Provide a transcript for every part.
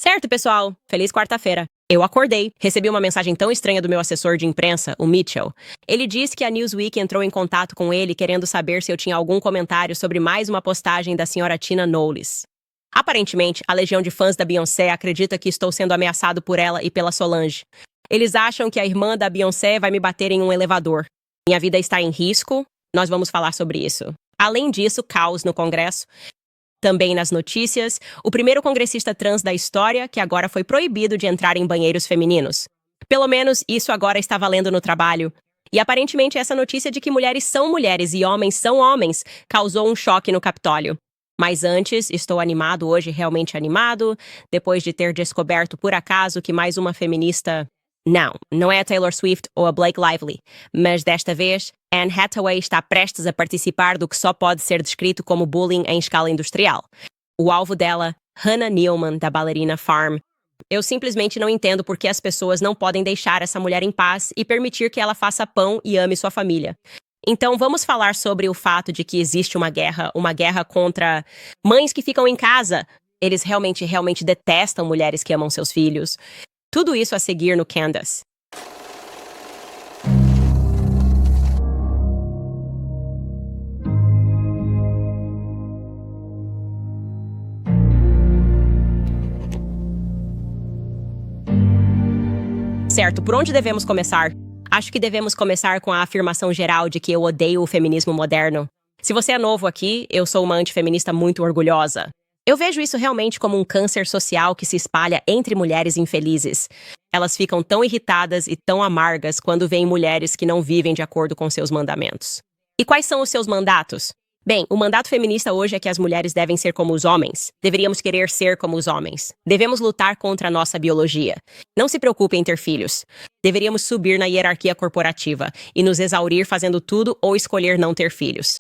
Certo, pessoal. Feliz quarta-feira. Eu acordei, recebi uma mensagem tão estranha do meu assessor de imprensa, o Mitchell. Ele disse que a Newsweek entrou em contato com ele querendo saber se eu tinha algum comentário sobre mais uma postagem da senhora Tina Knowles. Aparentemente, a legião de fãs da Beyoncé acredita que estou sendo ameaçado por ela e pela Solange. Eles acham que a irmã da Beyoncé vai me bater em um elevador. Minha vida está em risco. Nós vamos falar sobre isso. Além disso, caos no Congresso. Também nas notícias, o primeiro congressista trans da história que agora foi proibido de entrar em banheiros femininos. Pelo menos isso agora está valendo no trabalho. E aparentemente essa notícia de que mulheres são mulheres e homens são homens causou um choque no Capitólio. Mas antes, estou animado hoje, realmente animado, depois de ter descoberto por acaso que mais uma feminista... Não é a Taylor Swift ou a Blake Lively, mas desta vez, Anne Hathaway está prestes a participar do que só pode ser descrito como bullying em escala industrial. O alvo dela, Hannah Nealman, da ballerina Farm. Eu simplesmente não entendo por que as pessoas não podem deixar essa mulher em paz e permitir que ela faça pão e ame sua família. Então vamos falar sobre o fato de que existe uma guerra contra mães que ficam em casa. Eles realmente detestam mulheres que amam seus filhos. Tudo isso a seguir no Candace. Certo, por onde devemos começar? Acho que devemos começar com a afirmação geral de que eu odeio o feminismo moderno. Se você é novo aqui, eu sou uma antifeminista muito orgulhosa. Eu vejo isso realmente como um câncer social que se espalha entre mulheres infelizes. Elas ficam tão irritadas e tão amargas quando veem mulheres que não vivem de acordo com seus mandamentos. E quais são os seus mandatos? Bem, o mandato feminista hoje é que as mulheres devem ser como os homens. Deveríamos querer ser como os homens. Devemos lutar contra a nossa biologia. Não se preocupe em ter filhos. Deveríamos subir na hierarquia corporativa e nos exaurir fazendo tudo ou escolher não ter filhos.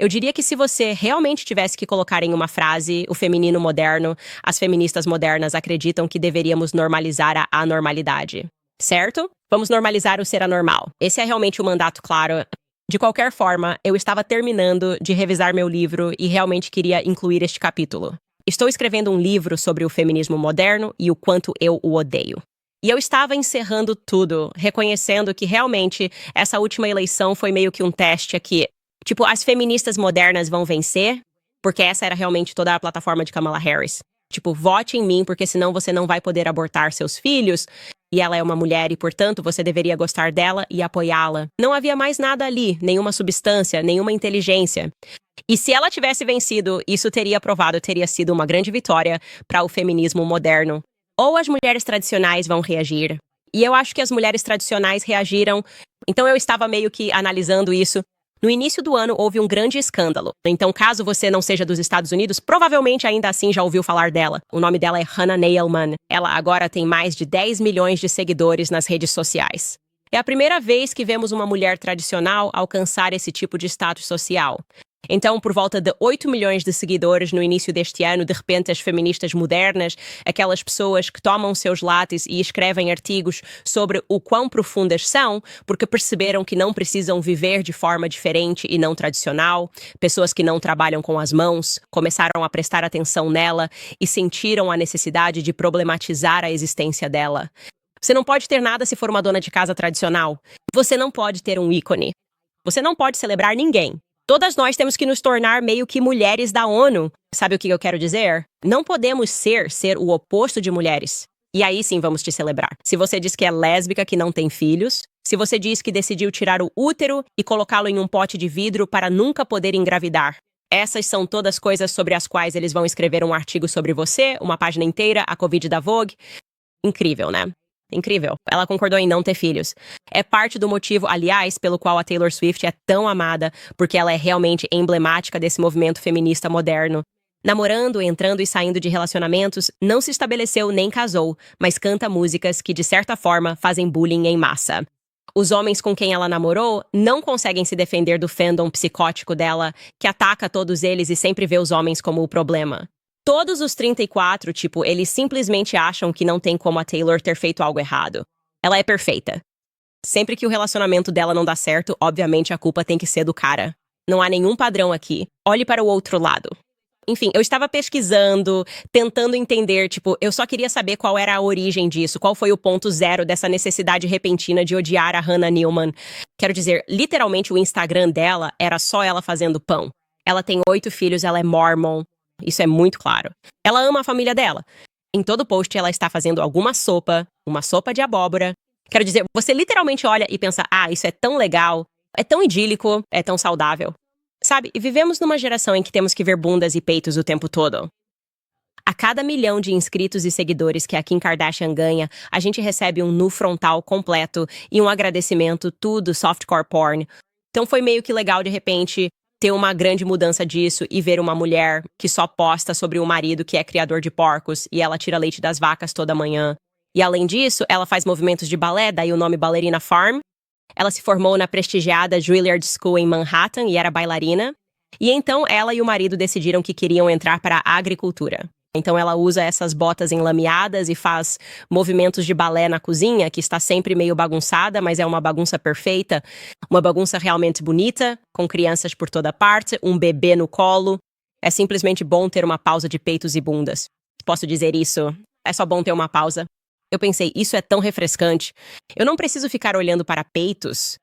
Eu diria que se você realmente tivesse que colocar em uma frase o feminino moderno, as feministas modernas acreditam que deveríamos normalizar a anormalidade. Certo? Vamos normalizar o ser anormal. Esse é realmente o mandato claro. De qualquer forma, eu estava terminando de revisar meu livro e realmente queria incluir este capítulo. Estou escrevendo um livro sobre o feminismo moderno e o quanto eu o odeio. E eu estava encerrando tudo, reconhecendo que realmente essa última eleição foi meio que um teste aqui. Tipo, as feministas modernas vão vencer, porque essa era realmente toda a plataforma de Kamala Harris. Tipo, vote em mim, porque senão você não vai poder abortar seus filhos. E ela é uma mulher e, portanto, você deveria gostar dela e apoiá-la. Não havia mais nada ali, nenhuma substância, nenhuma inteligência. E se ela tivesse vencido, isso teria sido uma grande vitória para o feminismo moderno. Ou as mulheres tradicionais vão reagir. E eu acho que as mulheres tradicionais reagiram. Então eu estava meio que analisando isso. No início do ano, houve um grande escândalo. Então, caso você não seja dos Estados Unidos, provavelmente ainda assim já ouviu falar dela. O nome dela é Hannah Nealman. Ela agora tem mais de 10 milhões de seguidores nas redes sociais. É a primeira vez que vemos uma mulher tradicional alcançar esse tipo de status social. Então, por volta de 8 milhões de seguidores no início deste ano, de repente as feministas modernas, aquelas pessoas que tomam seus lattes e escrevem artigos sobre o quão profundas são, porque perceberam que não precisam viver de forma diferente e não tradicional, pessoas que não trabalham com as mãos, começaram a prestar atenção nela e sentiram a necessidade de problematizar a existência dela. Você não pode ter nada se for uma dona de casa tradicional. Você não pode ter um ícone. Você não pode celebrar ninguém. Todas nós temos que nos tornar meio que mulheres da ONU. Sabe o que eu quero dizer? Não podemos ser o oposto de mulheres. E aí sim vamos te celebrar. Se você diz que é lésbica, que não tem filhos, se você diz que decidiu tirar o útero e colocá-lo em um pote de vidro para nunca poder engravidar. Essas são todas coisas sobre as quais eles vão escrever um artigo sobre você, uma página inteira, a Covid da Vogue. Incrível, né? Incrível. Ela concordou em não ter filhos. É parte do motivo, aliás, pelo qual a Taylor Swift é tão amada, porque ela é realmente emblemática desse movimento feminista moderno. Namorando, entrando e saindo de relacionamentos, não se estabeleceu nem casou, mas canta músicas que, de certa forma, fazem bullying em massa. Os homens com quem ela namorou não conseguem se defender do fandom psicótico dela, que ataca todos eles e sempre vê os homens como o problema. Todos os 34, eles simplesmente acham que não tem como a Taylor ter feito algo errado. Ela é perfeita. Sempre que o relacionamento dela não dá certo, obviamente a culpa tem que ser do cara. Não há nenhum padrão aqui. Olhe para o outro lado. Enfim, eu estava pesquisando, tentando entender, tipo, eu só queria saber qual era a origem disso, qual foi o ponto zero dessa necessidade repentina de odiar a Hannah Newman. Quero dizer, literalmente o Instagram dela era só ela fazendo pão. Ela tem 8 filhos, ela é mormon, isso é muito claro. Ela ama a família dela. Em todo post ela está fazendo alguma sopa, uma sopa de abóbora. Quero dizer, você literalmente olha e pensa, ah, isso é tão legal, é tão idílico, é tão saudável. Sabe, e vivemos numa geração em que temos que ver bundas e peitos o tempo todo. A cada 1 milhão de inscritos e seguidores que a Kim Kardashian ganha, a gente recebe um nu frontal completo e um agradecimento, tudo softcore porn. Então foi meio que legal, de repente, ter uma grande mudança disso e ver uma mulher que só posta sobre o marido que é criador de porcos e ela tira leite das vacas toda manhã. E além disso, ela faz movimentos de balé, daí o nome Ballerina Farm. Ela se formou na prestigiada Juilliard School em Manhattan e era bailarina. E então ela e o marido decidiram que queriam entrar para a agricultura. Então ela usa essas botas enlameadas e faz movimentos de balé na cozinha, que está sempre meio bagunçada, mas é uma bagunça perfeita. Uma bagunça realmente bonita, com crianças por toda parte, um bebê no colo. É simplesmente bom ter uma pausa de peitos e bundas. Posso dizer isso? É só bom ter uma pausa. Eu pensei, isso é tão refrescante. Eu não preciso ficar olhando para peitos.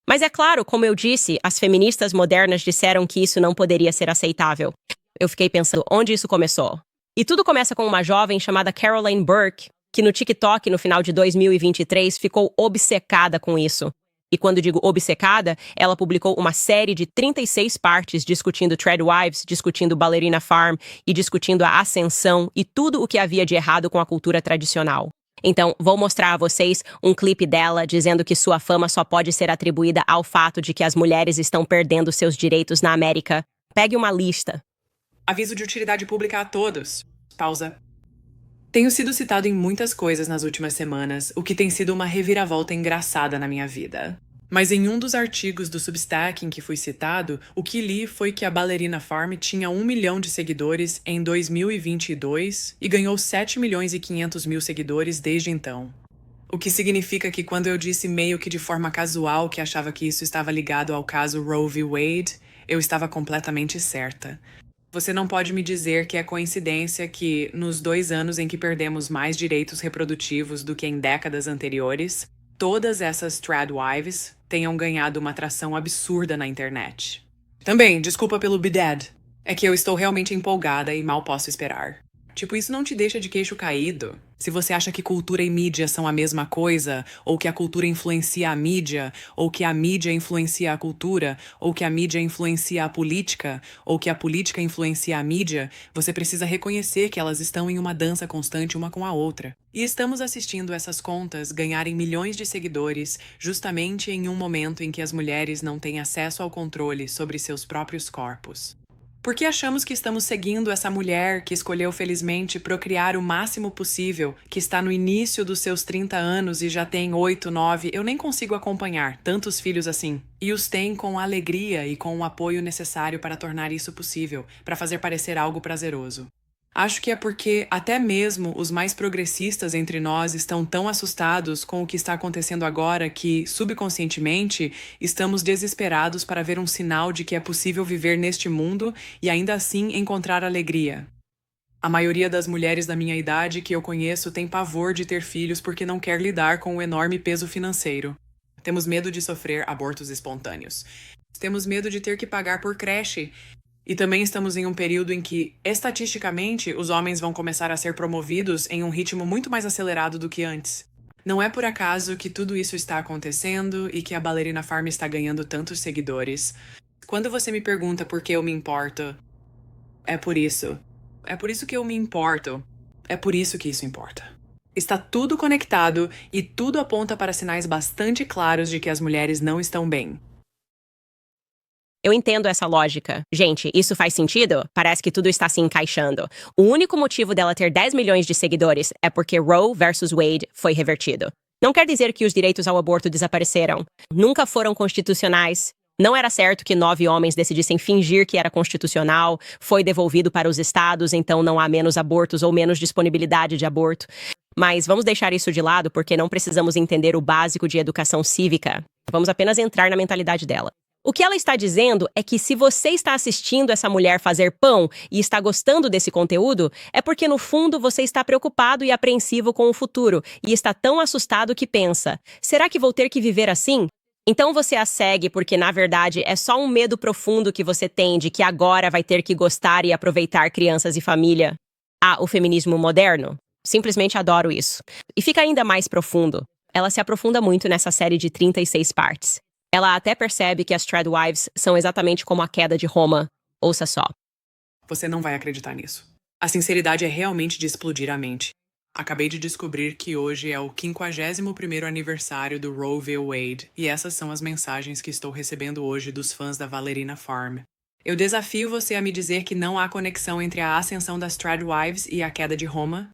Mas é claro, como eu disse, as feministas modernas disseram que isso não poderia ser aceitável. Eu fiquei pensando, onde isso começou? E tudo começa com uma jovem chamada Caroline Burke, que no TikTok, no final de 2023, ficou obcecada com isso. E quando digo obcecada, ela publicou uma série de 36 partes discutindo Threadwives, discutindo Ballerina Farm e discutindo a ascensão e tudo o que havia de errado com a cultura tradicional. Então, vou mostrar a vocês um clipe dela dizendo que sua fama só pode ser atribuída ao fato de que as mulheres estão perdendo seus direitos na América. Pegue uma lista. Aviso de utilidade pública a todos. Pausa. Tenho sido citado em muitas coisas nas últimas semanas, o que tem sido uma reviravolta engraçada na minha vida. Mas em um dos artigos do Substack em que fui citado, o que li foi que a Ballerina Farm tinha 1 milhão de seguidores em 2022 e ganhou 7 milhões e 500 mil seguidores desde então. O que significa que quando eu disse meio que de forma casual que achava que isso estava ligado ao caso Roe v. Wade, eu estava completamente certa. Você não pode me dizer que é coincidência que, nos 2 anos em que perdemos mais direitos reprodutivos do que em décadas anteriores, todas essas Threadwives tenham ganhado uma atração absurda na internet. Também, desculpa pelo be dead. É que eu estou realmente empolgada e mal posso esperar. Tipo, isso não te deixa de queixo caído? Se você acha que cultura e mídia são a mesma coisa, ou que a cultura influencia a mídia, ou que a mídia influencia a cultura, ou que a mídia influencia a política, ou que a política influencia a mídia, você precisa reconhecer que elas estão em uma dança constante uma com a outra. E estamos assistindo essas contas ganharem milhões de seguidores justamente em um momento em que as mulheres não têm acesso ao controle sobre seus próprios corpos. Por que achamos que estamos seguindo essa mulher que escolheu felizmente procriar o máximo possível, que está no início dos seus 30 anos e já tem 8, 9, eu nem consigo acompanhar tantos filhos assim, e os tem com alegria e com o apoio necessário para tornar isso possível, para fazer parecer algo prazeroso? Acho que é porque até mesmo os mais progressistas entre nós estão tão assustados com o que está acontecendo agora que, subconscientemente, estamos desesperados para ver um sinal de que é possível viver neste mundo e ainda assim encontrar alegria. A maioria das mulheres da minha idade que eu conheço tem pavor de ter filhos porque não quer lidar com o enorme peso financeiro. Temos medo de sofrer abortos espontâneos. Temos medo de ter que pagar por creche. E também estamos em um período em que, estatisticamente, os homens vão começar a ser promovidos em um ritmo muito mais acelerado do que antes. Não é por acaso que tudo isso está acontecendo e que a Ballerina Farm está ganhando tantos seguidores. Quando você me pergunta por que eu me importo, é por isso. É por isso que eu me importo. É por isso que isso importa. Está tudo conectado e tudo aponta para sinais bastante claros de que as mulheres não estão bem. Eu entendo essa lógica. Gente, isso faz sentido? Parece que tudo está se encaixando. O único motivo dela ter 10 milhões de seguidores é porque Roe versus Wade foi revertido. Não quer dizer que os direitos ao aborto desapareceram. Nunca foram constitucionais. Não era certo que 9 homens decidissem fingir que era constitucional. Foi devolvido para os estados, então não há menos abortos ou menos disponibilidade de aborto. Mas vamos deixar isso de lado porque não precisamos entender o básico de educação cívica. Vamos apenas entrar na mentalidade dela. O que ela está dizendo é que se você está assistindo essa mulher fazer pão e está gostando desse conteúdo, é porque no fundo você está preocupado e apreensivo com o futuro e está tão assustado que pensa: será que vou ter que viver assim? Então você a segue porque, na verdade, é só um medo profundo que você tem de que agora vai ter que gostar e aproveitar crianças e família. O feminismo moderno? Simplesmente adoro isso. E fica ainda mais profundo. Ela se aprofunda muito nessa série de 36 partes. Ela até percebe que as Tradwives são exatamente como a queda de Roma. Ouça só. Você não vai acreditar nisso. A sinceridade é realmente de explodir a mente. Acabei de descobrir que hoje é o 51º aniversário do Roe v. Wade, e essas são as mensagens que estou recebendo hoje dos fãs da Valerina Farm. Eu desafio você a me dizer que não há conexão entre a ascensão das Tradwives e a queda de Roma.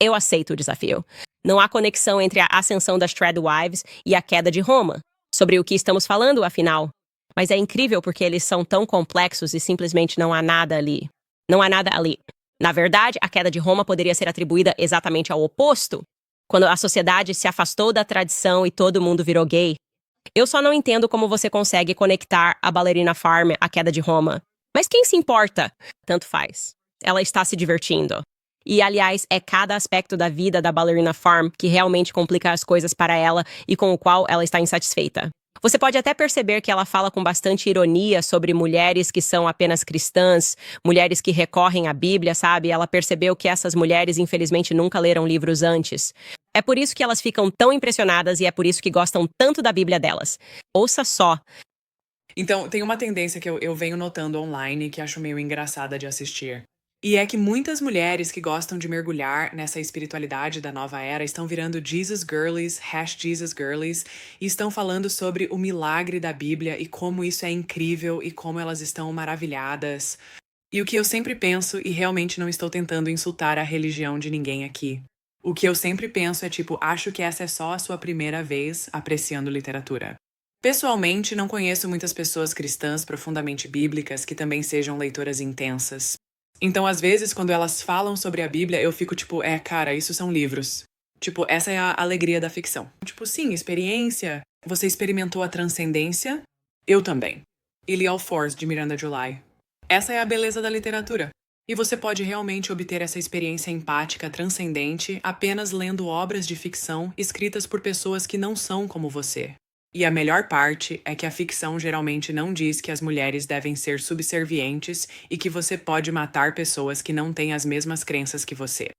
Eu aceito o desafio. Não há conexão entre a ascensão das Tradwives e a queda de Roma. Sobre o que estamos falando, afinal. Mas é incrível porque eles são tão complexos e simplesmente não há nada ali. Não há nada ali. Na verdade, a queda de Roma poderia ser atribuída exatamente ao oposto, quando a sociedade se afastou da tradição e todo mundo virou gay. Eu só não entendo como você consegue conectar a Ballerina Farm à queda de Roma. Mas quem se importa? Tanto faz. Ela está se divertindo. E, aliás, é cada aspecto da vida da Ballerina Farm que realmente complica as coisas para ela e com o qual ela está insatisfeita. Você pode até perceber que ela fala com bastante ironia sobre mulheres que são apenas cristãs, mulheres que recorrem à Bíblia, sabe? Ela percebeu que essas mulheres, infelizmente, nunca leram livros antes. É por isso que elas ficam tão impressionadas e é por isso que gostam tanto da Bíblia delas. Ouça só. Então, tem uma tendência que eu venho notando online que acho meio engraçada de assistir. E é que muitas mulheres que gostam de mergulhar nessa espiritualidade da nova era estão virando Jesus Girlies, #Jesus Girlies, e estão falando sobre o milagre da Bíblia e como isso é incrível e como elas estão maravilhadas. E o que eu sempre penso, e realmente não estou tentando insultar a religião de ninguém aqui, o que eu sempre penso é tipo, acho que essa é só a sua primeira vez apreciando literatura. Pessoalmente, não conheço muitas pessoas cristãs profundamente bíblicas que também sejam leitoras intensas. Então, às vezes, quando elas falam sobre a Bíblia, eu fico tipo, cara, isso são livros. Tipo, essa é a alegria da ficção. Tipo, sim, experiência. Você experimentou a transcendência? Eu também. Ilial Force, de Miranda July. Essa é a beleza da literatura. E você pode realmente obter essa experiência empática transcendente apenas lendo obras de ficção escritas por pessoas que não são como você. E a melhor parte é que a ficção geralmente não diz que as mulheres devem ser subservientes e que você pode matar pessoas que não têm as mesmas crenças que você.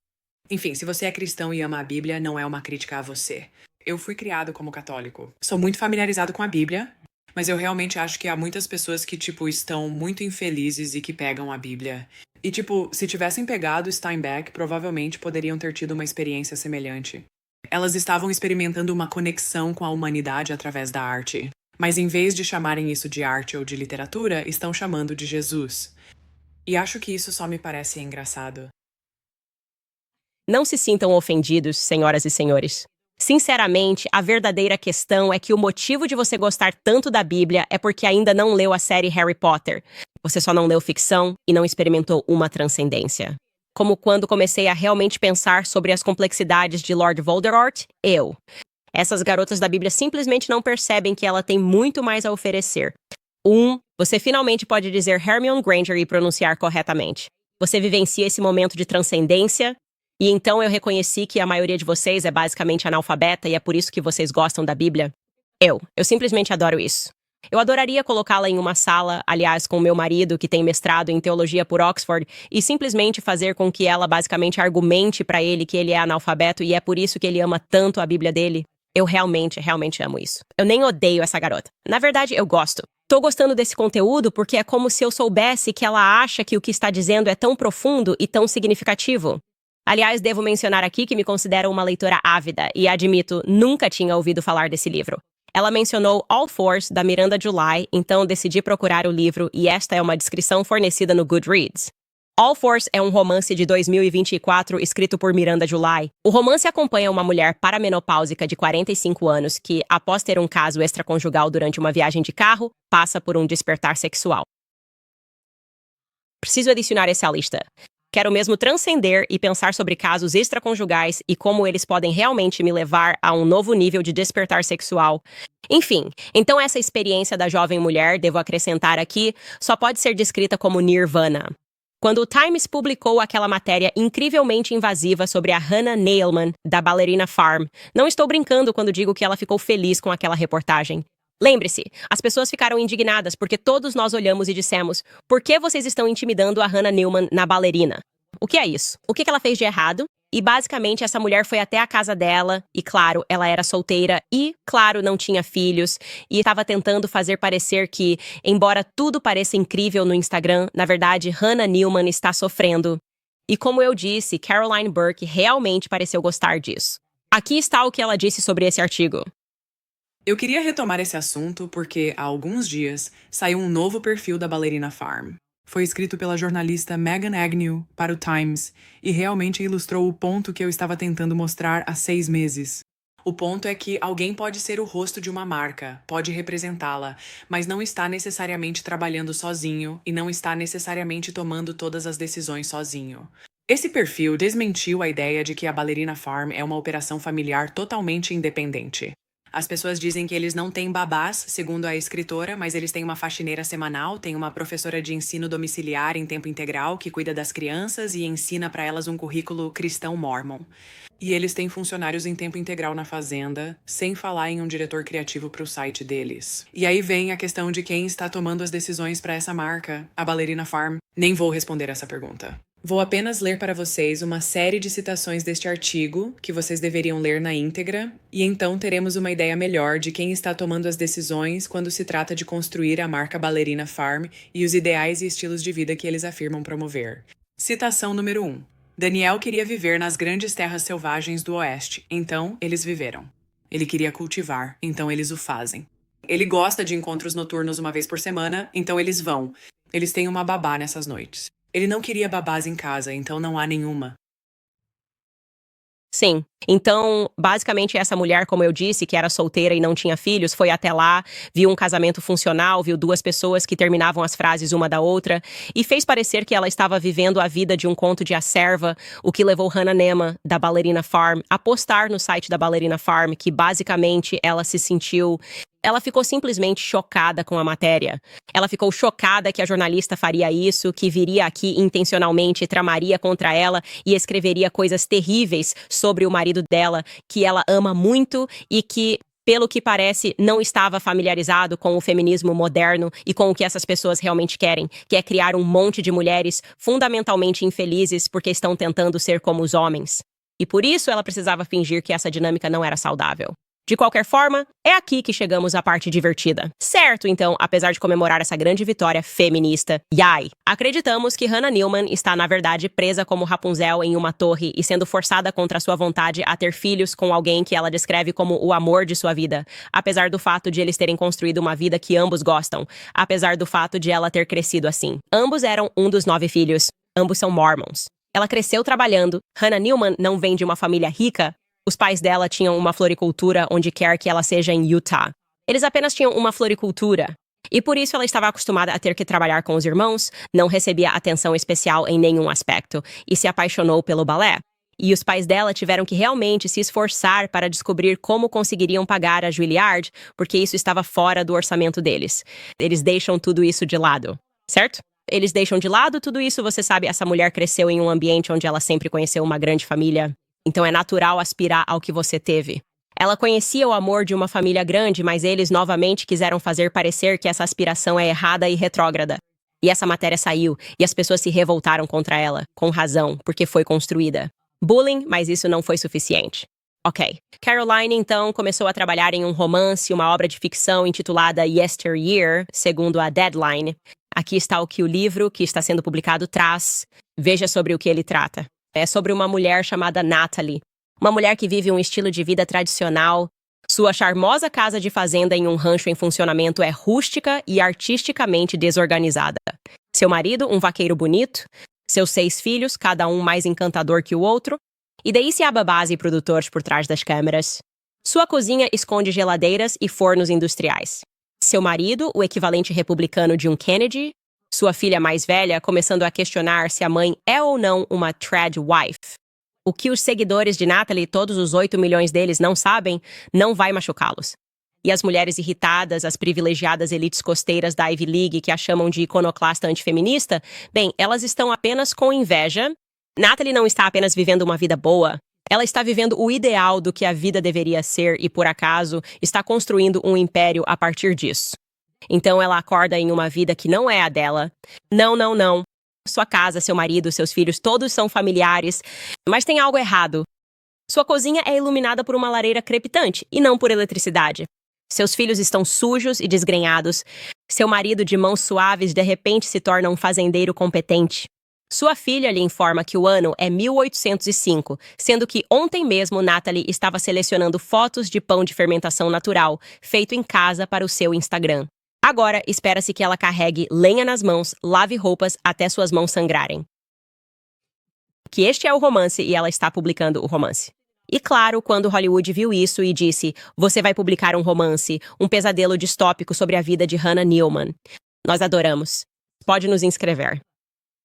Enfim, se você é cristão e ama a Bíblia, não é uma crítica a você. Eu fui criado como católico. Sou muito familiarizado com a Bíblia, mas eu realmente acho que há muitas pessoas que, estão muito infelizes e que pegam a Bíblia. E, se tivessem pegado Steinbeck, provavelmente poderiam ter tido uma experiência semelhante. Elas estavam experimentando uma conexão com a humanidade através da arte. Mas em vez de chamarem isso de arte ou de literatura, estão chamando de Jesus. E acho que isso só me parece engraçado. Não se sintam ofendidos, senhoras e senhores. Sinceramente, a verdadeira questão é que o motivo de você gostar tanto da Bíblia é porque ainda não leu a série Harry Potter. Você só não leu ficção e não experimentou uma transcendência. Como quando comecei a realmente pensar sobre as complexidades de Lord Voldemort, Essas garotas da Bíblia simplesmente não percebem que ela tem muito mais a oferecer. Você finalmente pode dizer Hermione Granger e pronunciar corretamente. Você vivencia esse momento de transcendência, e então eu reconheci que a maioria de vocês é basicamente analfabeta e é por isso que vocês gostam da Bíblia. Eu simplesmente adoro isso. Eu adoraria colocá-la em uma sala, aliás, com o meu marido, que tem mestrado em teologia por Oxford, e simplesmente fazer com que ela basicamente argumente para ele que ele é analfabeto e é por isso que ele ama tanto a Bíblia dele. Eu realmente amo isso. Eu nem odeio essa garota. Na verdade, eu gosto. Tô gostando desse conteúdo porque é como se eu soubesse que ela acha que o que está dizendo é tão profundo e tão significativo. Aliás, devo mencionar aqui que me considero uma leitora ávida e admito, nunca tinha ouvido falar desse livro. Ela mencionou All Fours, da Miranda July, então decidi procurar o livro e esta é uma descrição fornecida no Goodreads. All Fours é um romance de 2024 escrito por Miranda July. O romance acompanha uma mulher paramenopáusica de 45 anos que, após ter um caso extraconjugal durante uma viagem de carro, passa por um despertar sexual. Preciso adicionar essa à lista. Quero mesmo transcender e pensar sobre casos extraconjugais e como eles podem realmente me levar a um novo nível de despertar sexual. Enfim, então essa experiência da jovem mulher, devo acrescentar aqui, só pode ser descrita como nirvana. Quando o Times publicou aquela matéria incrivelmente invasiva sobre a Hannah Neilman, da Ballerina Farm, não estou brincando quando digo que ela ficou feliz com aquela reportagem. Lembre-se, as pessoas ficaram indignadas porque todos nós olhamos e dissemos: por que vocês estão intimidando a Hannah Neilman na ballerina? O que é isso? O que ela fez de errado? E basicamente essa mulher foi até a casa dela e, claro, ela era solteira e, claro, não tinha filhos e estava tentando fazer parecer que, embora tudo pareça incrível no Instagram, na verdade, Hannah Neilman está sofrendo. E como eu disse, Caroline Burke realmente pareceu gostar disso. Aqui está o que ela disse sobre esse artigo. Eu queria retomar esse assunto porque, há alguns dias, saiu um novo perfil da Ballerina Farm. Foi escrito pela jornalista Megan Agnew para o Times e realmente ilustrou o ponto que eu estava tentando mostrar há 6 meses. O ponto é que alguém pode ser o rosto de uma marca, pode representá-la, mas não está necessariamente trabalhando sozinho e não está necessariamente tomando todas as decisões sozinho. Esse perfil desmentiu a ideia de que a Ballerina Farm é uma operação familiar totalmente independente. As pessoas dizem que eles não têm babás, segundo a escritora, mas eles têm uma faxineira semanal, têm uma professora de ensino domiciliar em tempo integral que cuida das crianças e ensina para elas um currículo cristão mormon. E eles têm funcionários em tempo integral na fazenda, sem falar em um diretor criativo para o site deles. E aí vem a questão de quem está tomando as decisões para essa marca, a Ballerina Farm. Nem vou responder essa pergunta. Vou apenas ler para vocês uma série de citações deste artigo, que vocês deveriam ler na íntegra, e então teremos uma ideia melhor de quem está tomando as decisões quando se trata de construir a marca Ballerina Farm e os ideais e estilos de vida que eles afirmam promover. Citação número 1. Daniel queria viver nas grandes terras selvagens do oeste, então eles viveram. Ele queria cultivar, então eles o fazem. Ele gosta de encontros noturnos uma vez por semana, então eles vão. Eles têm uma babá nessas noites. Ele não queria babás em casa, então não há nenhuma. Sim. Então, basicamente, essa mulher, como eu disse, que era solteira e não tinha filhos, foi até lá, viu um casamento funcional, viu 2 pessoas que terminavam as frases uma da outra e fez parecer que ela estava vivendo a vida de um conto de A Serva, o que levou Hannah Neilman, da Ballerina Farm, a postar no site da Ballerina Farm que, basicamente, ela ficou simplesmente chocada com a matéria. Ela ficou chocada que a jornalista faria isso, que viria aqui intencionalmente, tramaria contra ela e escreveria coisas terríveis sobre o marido dela, que ela ama muito e que, pelo que parece, não estava familiarizado com o feminismo moderno e com o que essas pessoas realmente querem, que é criar um monte de mulheres fundamentalmente infelizes porque estão tentando ser como os homens. E por isso ela precisava fingir que essa dinâmica não era saudável. De qualquer forma, é aqui que chegamos à parte divertida. Certo, então, apesar de comemorar essa grande vitória feminista, yay! Acreditamos que Hannah Neilman está, na verdade, presa como Rapunzel em uma torre e sendo forçada contra sua vontade a ter filhos com alguém que ela descreve como o amor de sua vida, apesar do fato de eles terem construído uma vida que ambos gostam, apesar do fato de ela ter crescido assim. Ambos eram um dos 9 filhos, ambos são mormons. Ela cresceu trabalhando, Hannah Neilman não vem de uma família rica. Os pais dela tinham uma floricultura onde quer que ela seja em Utah. Eles apenas tinham uma floricultura. E por isso ela estava acostumada a ter que trabalhar com os irmãos, não recebia atenção especial em nenhum aspecto, e se apaixonou pelo balé. E os pais dela tiveram que realmente se esforçar para descobrir como conseguiriam pagar a Juilliard, porque isso estava fora do orçamento deles. Eles deixam tudo isso de lado, certo? Eles deixam de lado tudo isso, você sabe, essa mulher cresceu em um ambiente onde ela sempre conheceu uma grande família. Então é natural aspirar ao que você teve. Ela conhecia o amor de uma família grande, mas eles novamente quiseram fazer parecer que essa aspiração é errada e retrógrada. E essa matéria saiu, e as pessoas se revoltaram contra ela, com razão, porque foi construída. Bullying, mas isso não foi suficiente. Ok. Caroline, então, começou a trabalhar em um romance, uma obra de ficção intitulada Yesteryear, segundo a Deadline. Aqui está o que o livro, que está sendo publicado, traz. Veja sobre o que ele trata. É sobre uma mulher chamada Natalie, uma mulher que vive um estilo de vida tradicional. Sua charmosa casa de fazenda em um rancho em funcionamento é rústica e artisticamente desorganizada. Seu marido, um vaqueiro bonito, seus 6 filhos, cada um mais encantador que o outro, e daí se há babás e produtores por trás das câmeras. Sua cozinha esconde geladeiras e fornos industriais. Seu marido, o equivalente republicano de um Kennedy, Sua filha mais velha começando a questionar se a mãe é ou não uma trad wife. O que os seguidores de Natalie, todos os 8 milhões deles, não sabem, não vai machucá-los. E as mulheres irritadas, as privilegiadas elites costeiras da Ivy League que a chamam de iconoclasta antifeminista, bem, elas estão apenas com inveja. Natalie não está apenas vivendo uma vida boa, ela está vivendo o ideal do que a vida deveria ser e, por acaso, está construindo um império a partir disso. Então ela acorda em uma vida que não é a dela. Não, não, não. Sua casa, seu marido, seus filhos, todos são familiares, mas tem algo errado. Sua cozinha é iluminada por uma lareira crepitante e não por eletricidade. Seus filhos estão sujos e desgrenhados. Seu marido de mãos suaves de repente se torna um fazendeiro competente. Sua filha lhe informa que o ano é 1805, sendo que ontem mesmo Natalie estava selecionando fotos de pão de fermentação natural, feito em casa para o seu Instagram. Agora, espera-se que ela carregue lenha nas mãos, lave roupas até suas mãos sangrarem. Que este é o romance e ela está publicando o romance. E claro, quando Hollywood viu isso e disse, você vai publicar um romance, um pesadelo distópico sobre a vida de Hannah Nealman. Nós adoramos. Pode nos inscrever.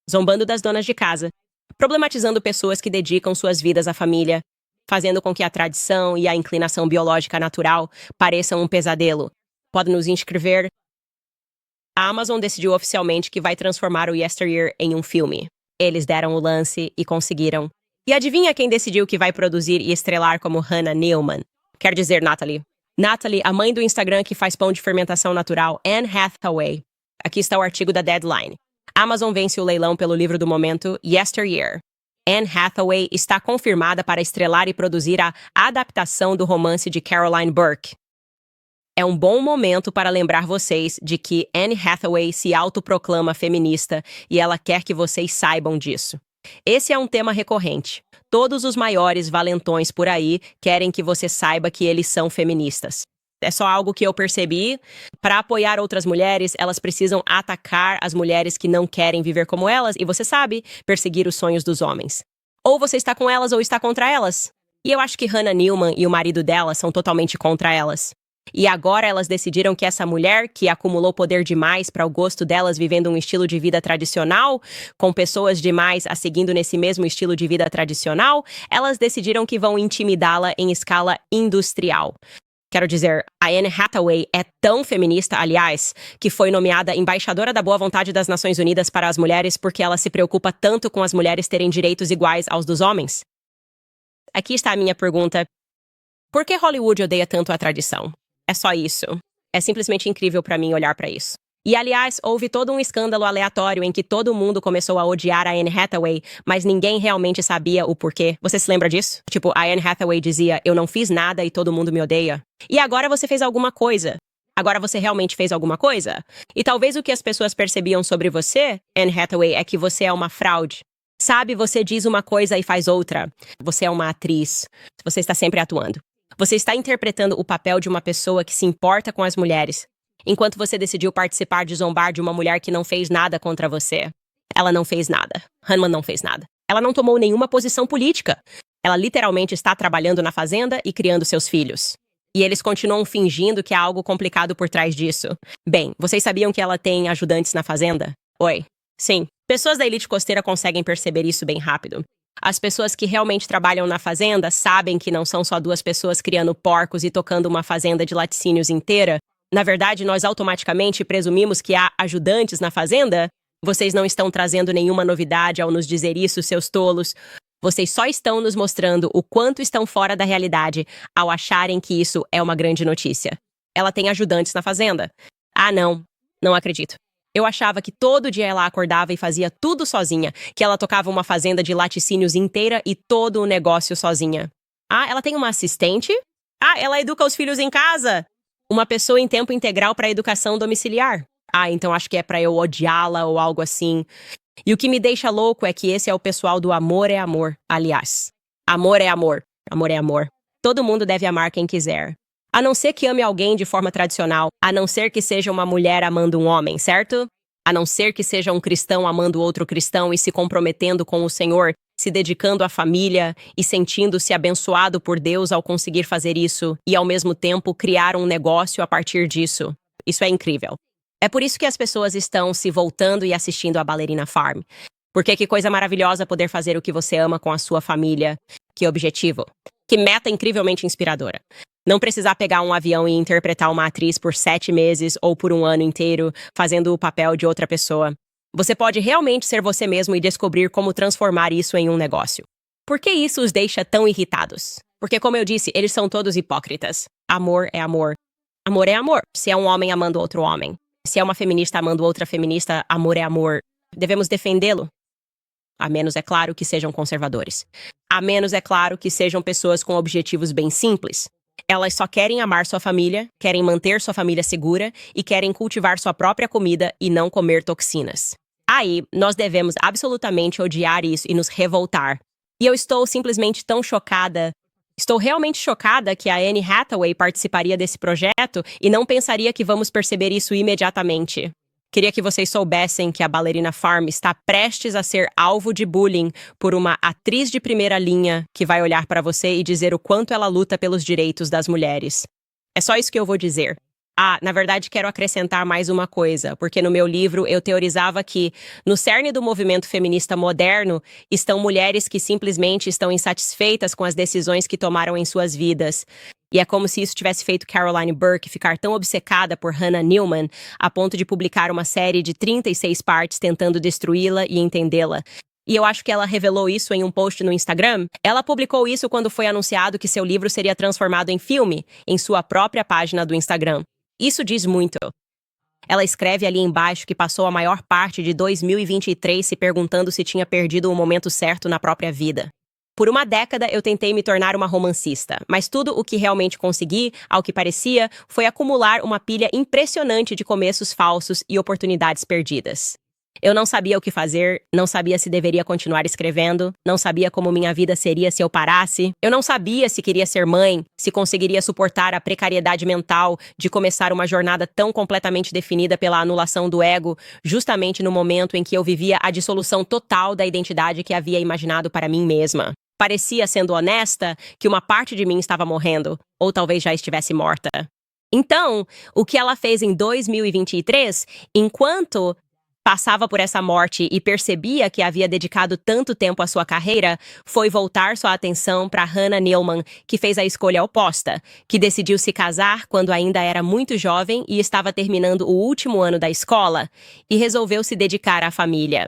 Zombando das donas de casa, problematizando pessoas que dedicam suas vidas à família, fazendo com que a tradição e a inclinação biológica natural pareçam um pesadelo. Pode nos inscrever. A Amazon decidiu oficialmente que vai transformar o Yesteryear em um filme. Eles deram o lance e conseguiram. E adivinha quem decidiu que vai produzir e estrelar como Hannah Nealman? Quer dizer, Natalie. Natalie, a mãe do Instagram que faz pão de fermentação natural, Anne Hathaway. Aqui está o artigo da Deadline. Amazon vence o leilão pelo livro do momento, Yesteryear. Anne Hathaway está confirmada para estrelar e produzir a adaptação do romance de Caroline Burke. É um bom momento para lembrar vocês de que Anne Hathaway se autoproclama feminista e ela quer que vocês saibam disso. Esse é um tema recorrente. Todos os maiores valentões por aí querem que você saiba que eles são feministas. É só algo que eu percebi. Para apoiar outras mulheres, elas precisam atacar as mulheres que não querem viver como elas e, você sabe, perseguir os sonhos dos homens. Ou você está com elas ou está contra elas. E eu acho que Hannah Nealman e o marido dela são totalmente contra elas. E agora elas decidiram que essa mulher, que acumulou poder demais para o gosto delas vivendo um estilo de vida tradicional, com pessoas demais a seguindo nesse mesmo estilo de vida tradicional, elas decidiram que vão intimidá-la em escala industrial. Quero dizer, a Anne Hathaway é tão feminista, aliás, que foi nomeada embaixadora da boa vontade das Nações Unidas para as mulheres porque ela se preocupa tanto com as mulheres terem direitos iguais aos dos homens. Aqui está a minha pergunta. Por que Hollywood odeia tanto a tradição? É só isso. É simplesmente incrível para mim olhar para isso. E, aliás, houve todo um escândalo aleatório em que todo mundo começou a odiar a Anne Hathaway, mas ninguém realmente sabia o porquê. Você se lembra disso? Tipo, a Anne Hathaway dizia, eu não fiz nada e todo mundo me odeia. E agora você fez alguma coisa. Agora você realmente fez alguma coisa? E talvez o que as pessoas percebiam sobre você, Anne Hathaway, é que você é uma fraude. Sabe, você diz uma coisa e faz outra. Você é uma atriz. Você está sempre atuando. Você está interpretando o papel de uma pessoa que se importa com as mulheres, enquanto você decidiu participar de zombar de uma mulher que não fez nada contra você. Ela não fez nada. Hannah não fez nada. Ela não tomou nenhuma posição política. Ela literalmente está trabalhando na fazenda e criando seus filhos. E eles continuam fingindo que há algo complicado por trás disso. Bem, vocês sabiam que ela tem ajudantes na fazenda? Oi. Sim. Pessoas da elite costeira conseguem perceber isso bem rápido. As pessoas que realmente trabalham na fazenda sabem que não são só duas pessoas criando porcos e tocando uma fazenda de laticínios inteira. Na verdade, nós automaticamente presumimos que há ajudantes na fazenda. Vocês não estão trazendo nenhuma novidade ao nos dizer isso, seus tolos. Vocês só estão nos mostrando o quanto estão fora da realidade ao acharem que isso é uma grande notícia. Ela tem ajudantes na fazenda. Ah, não. Não acredito. Eu achava que todo dia ela acordava e fazia tudo sozinha, que ela tocava uma fazenda de laticínios inteira e todo o negócio sozinha. Ah, ela tem uma assistente? Ah, ela educa os filhos em casa? Uma pessoa em tempo integral para educação domiciliar? Ah, então acho que é para eu odiá-la ou algo assim. E o que me deixa louco é que esse é o pessoal do amor é amor, aliás. Amor é amor. Amor é amor. Todo mundo deve amar quem quiser. A não ser que ame alguém de forma tradicional, a não ser que seja uma mulher amando um homem, certo? A não ser que seja um cristão amando outro cristão e se comprometendo com o Senhor, se dedicando à família e sentindo-se abençoado por Deus ao conseguir fazer isso e, ao mesmo tempo, criar um negócio a partir disso. Isso é incrível. É por isso que as pessoas estão se voltando e assistindo a Ballerina Farm. Porque que coisa maravilhosa poder fazer o que você ama com a sua família. Que objetivo. Que meta incrivelmente inspiradora. Não precisar pegar um avião e interpretar uma atriz por 7 meses ou por um ano inteiro, fazendo o papel de outra pessoa. Você pode realmente ser você mesmo e descobrir como transformar isso em um negócio. Por que isso os deixa tão irritados? Porque, como eu disse, eles são todos hipócritas. Amor é amor. Amor é amor. Se é um homem amando outro homem. Se é uma feminista amando outra feminista, amor é amor. Devemos defendê-lo. A menos, é claro, que sejam conservadores. A menos, é claro, que sejam pessoas com objetivos bem simples. Elas só querem amar sua família, querem manter sua família segura e querem cultivar sua própria comida e não comer toxinas. Aí, nós devemos absolutamente odiar isso e nos revoltar. E eu estou simplesmente tão chocada. Estou realmente chocada que a Anne Hathaway participaria desse projeto e não pensaria que vamos perceber isso imediatamente. Queria que vocês soubessem que a Ballerina Farm está prestes a ser alvo de bullying por uma atriz de primeira linha que vai olhar para você e dizer o quanto ela luta pelos direitos das mulheres. É só isso que eu vou dizer. Na verdade, quero acrescentar mais uma coisa, porque no meu livro eu teorizava que, no cerne do movimento feminista moderno, estão mulheres que simplesmente estão insatisfeitas com as decisões que tomaram em suas vidas. E é como se isso tivesse feito Caroline Burke ficar tão obcecada por Hannah Newman a ponto de publicar uma série de 36 partes tentando destruí-la e entendê-la. E eu acho que ela revelou isso em um post no Instagram. Ela publicou isso quando foi anunciado que seu livro seria transformado em filme, em sua própria página do Instagram. Isso diz muito. Ela escreve ali embaixo que passou a maior parte de 2023 se perguntando se tinha perdido o momento certo na própria vida. Por uma década eu tentei me tornar uma romancista, mas tudo o que realmente consegui, ao que parecia, foi acumular uma pilha impressionante de começos falsos e oportunidades perdidas. Eu não sabia o que fazer, não sabia se deveria continuar escrevendo, não sabia como minha vida seria se eu parasse, eu não sabia se queria ser mãe, se conseguiria suportar a precariedade mental de começar uma jornada tão completamente definida pela anulação do ego, justamente no momento em que eu vivia a dissolução total da identidade que havia imaginado para mim mesma. Parecia, sendo honesta, que uma parte de mim estava morrendo, ou talvez já estivesse morta. Então, o que ela fez em 2023, enquanto passava por essa morte e percebia que havia dedicado tanto tempo à sua carreira, foi voltar sua atenção para Hannah Newman, que fez a escolha oposta, que decidiu se casar quando ainda era muito jovem e estava terminando o último ano da escola, e resolveu se dedicar à família.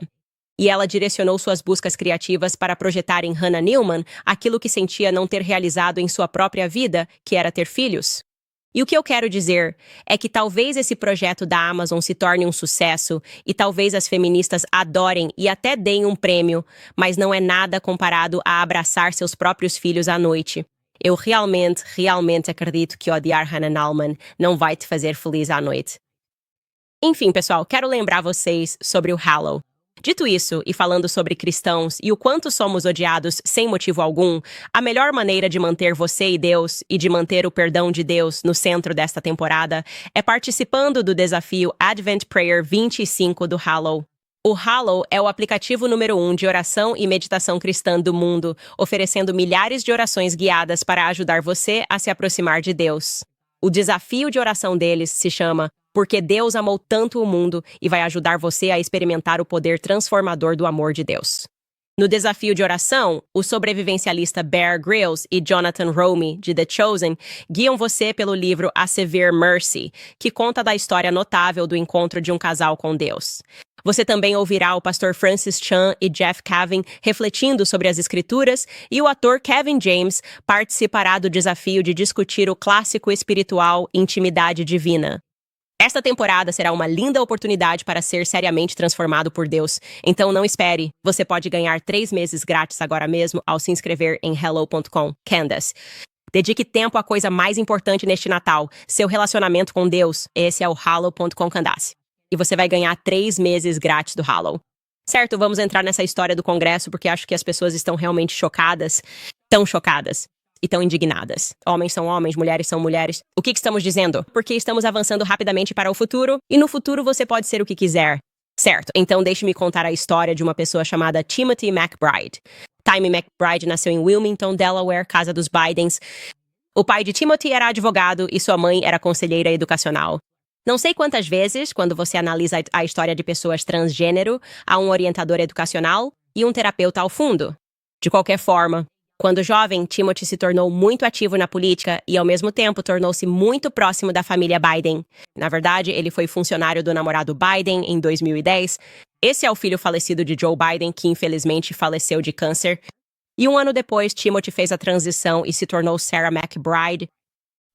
E ela direcionou suas buscas criativas para projetar em Hannah Newman aquilo que sentia não ter realizado em sua própria vida, que era ter filhos. E o que eu quero dizer é que talvez esse projeto da Amazon se torne um sucesso e talvez as feministas adorem e até deem um prêmio, mas não é nada comparado a abraçar seus próprios filhos à noite. Eu realmente acredito que odiar Hannah Newman não vai te fazer feliz à noite. Enfim, pessoal, quero lembrar vocês sobre o Hallow. Dito isso, e falando sobre cristãos e o quanto somos odiados sem motivo algum, a melhor maneira de manter você e Deus e de manter o perdão de Deus no centro desta temporada é participando do desafio Advent Prayer 25 do Hallow. O Hallow é o aplicativo número 1 de oração e meditação cristã do mundo, oferecendo milhares de orações guiadas para ajudar você a se aproximar de Deus. O desafio de oração deles se chama Porque Deus amou tanto o mundo e vai ajudar você a experimentar o poder transformador do amor de Deus. No desafio de oração, o sobrevivencialista Bear Grylls e Jonathan Roumie, de The Chosen, guiam você pelo livro A Severe Mercy, que conta da história notável do encontro de um casal com Deus. Você também ouvirá o pastor Francis Chan e Jeff Cavin refletindo sobre as Escrituras e o ator Kevin James participará do desafio de discutir o clássico espiritual Intimidade Divina. Esta temporada será uma linda oportunidade para ser seriamente transformado por Deus. Então não espere, você pode ganhar 3 meses grátis agora mesmo ao se inscrever em hello.com. Candace. Dedique tempo à coisa mais importante neste Natal, seu relacionamento com Deus. Esse é o hello.com, Candace. E você vai ganhar 3 meses grátis do Hallow. Certo, vamos entrar nessa história do Congresso porque acho que as pessoas estão realmente chocadas. Tão chocadas. E tão indignadas. Homens são homens, mulheres são mulheres. O que estamos dizendo? Porque estamos avançando rapidamente para o futuro, e no futuro você pode ser o que quiser. Certo, então deixe-me contar a história de uma pessoa chamada Timothy McBride. Timmy McBride nasceu em Wilmington, Delaware, casa dos Bidens. O pai de Timothy era advogado e sua mãe era conselheira educacional. Não sei quantas vezes, quando você analisa a história de pessoas transgênero, há um orientador educacional e um terapeuta ao fundo. De qualquer forma, quando jovem, Timothy se tornou muito ativo na política e, ao mesmo tempo, tornou-se muito próximo da família Biden. Na verdade, ele foi funcionário do namorado Biden em 2010. Esse é o filho falecido de Joe Biden, que infelizmente faleceu de câncer. E um ano depois, Timothy fez a transição e se tornou Sarah McBride.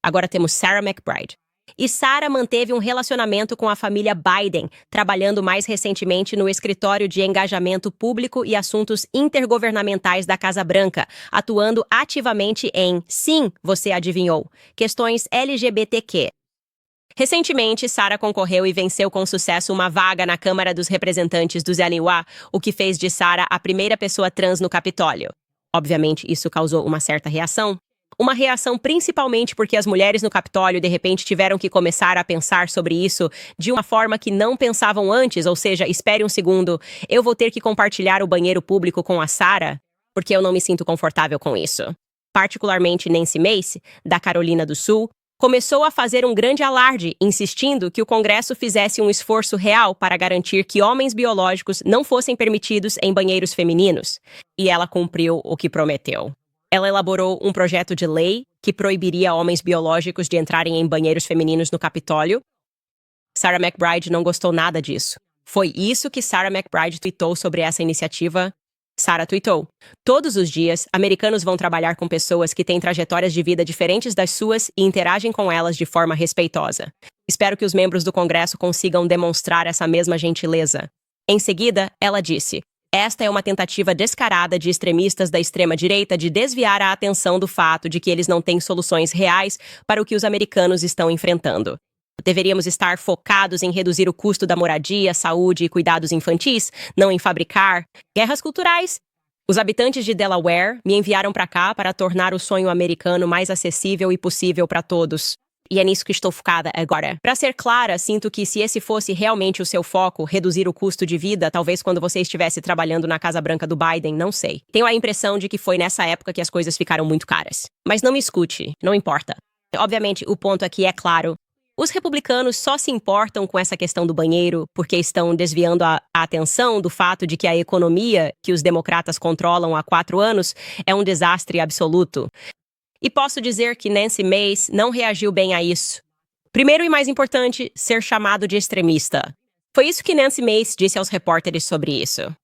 Agora temos Sarah McBride. E Sarah manteve um relacionamento com a família Biden, trabalhando mais recentemente no Escritório de Engajamento Público e Assuntos Intergovernamentais da Casa Branca, atuando ativamente em, sim, você adivinhou, questões LGBTQ. Recentemente, Sarah concorreu e venceu com sucesso uma vaga na Câmara dos Representantes dos Iowa, o que fez de Sarah a primeira pessoa trans no Capitólio. Obviamente, isso causou uma certa reação. Uma reação principalmente porque as mulheres no Capitólio de repente tiveram que começar a pensar sobre isso de uma forma que não pensavam antes, ou seja, espere um segundo, eu vou ter que compartilhar o banheiro público com a Sarah? Porque eu não me sinto confortável com isso. Particularmente Nancy Mace, da Carolina do Sul, começou a fazer um grande alarde, insistindo que o Congresso fizesse um esforço real para garantir que homens biológicos não fossem permitidos em banheiros femininos. E ela cumpriu o que prometeu. Ela elaborou um projeto de lei que proibiria homens biológicos de entrarem em banheiros femininos no Capitólio. Sarah McBride não gostou nada disso. Foi isso que Sarah McBride tweetou sobre essa iniciativa. Sarah tweetou: todos os dias, americanos vão trabalhar com pessoas que têm trajetórias de vida diferentes das suas e interagem com elas de forma respeitosa. Espero que os membros do Congresso consigam demonstrar essa mesma gentileza. Em seguida, ela disse: esta é uma tentativa descarada de extremistas da extrema-direita de desviar a atenção do fato de que eles não têm soluções reais para o que os americanos estão enfrentando. Deveríamos estar focados em reduzir o custo da moradia, saúde e cuidados infantis, não em fabricar guerras culturais. Os habitantes de Delaware me enviaram para cá para tornar o sonho americano mais acessível e possível para todos. E é nisso que estou focada agora. Para ser clara, sinto que se esse fosse realmente o seu foco, reduzir o custo de vida, talvez quando você estivesse trabalhando na Casa Branca do Biden, não sei. Tenho a impressão de que foi nessa época que as coisas ficaram muito caras. Mas não me escute, não importa. Obviamente, o ponto aqui é claro. Os republicanos só se importam com essa questão do banheiro porque estão desviando a atenção do fato de que a economia que os democratas controlam há 4 anos é um desastre absoluto. E posso dizer que Nancy Mace não reagiu bem a isso. Primeiro e mais importante, ser chamado de extremista. Foi isso que Nancy Mace disse aos repórteres sobre isso.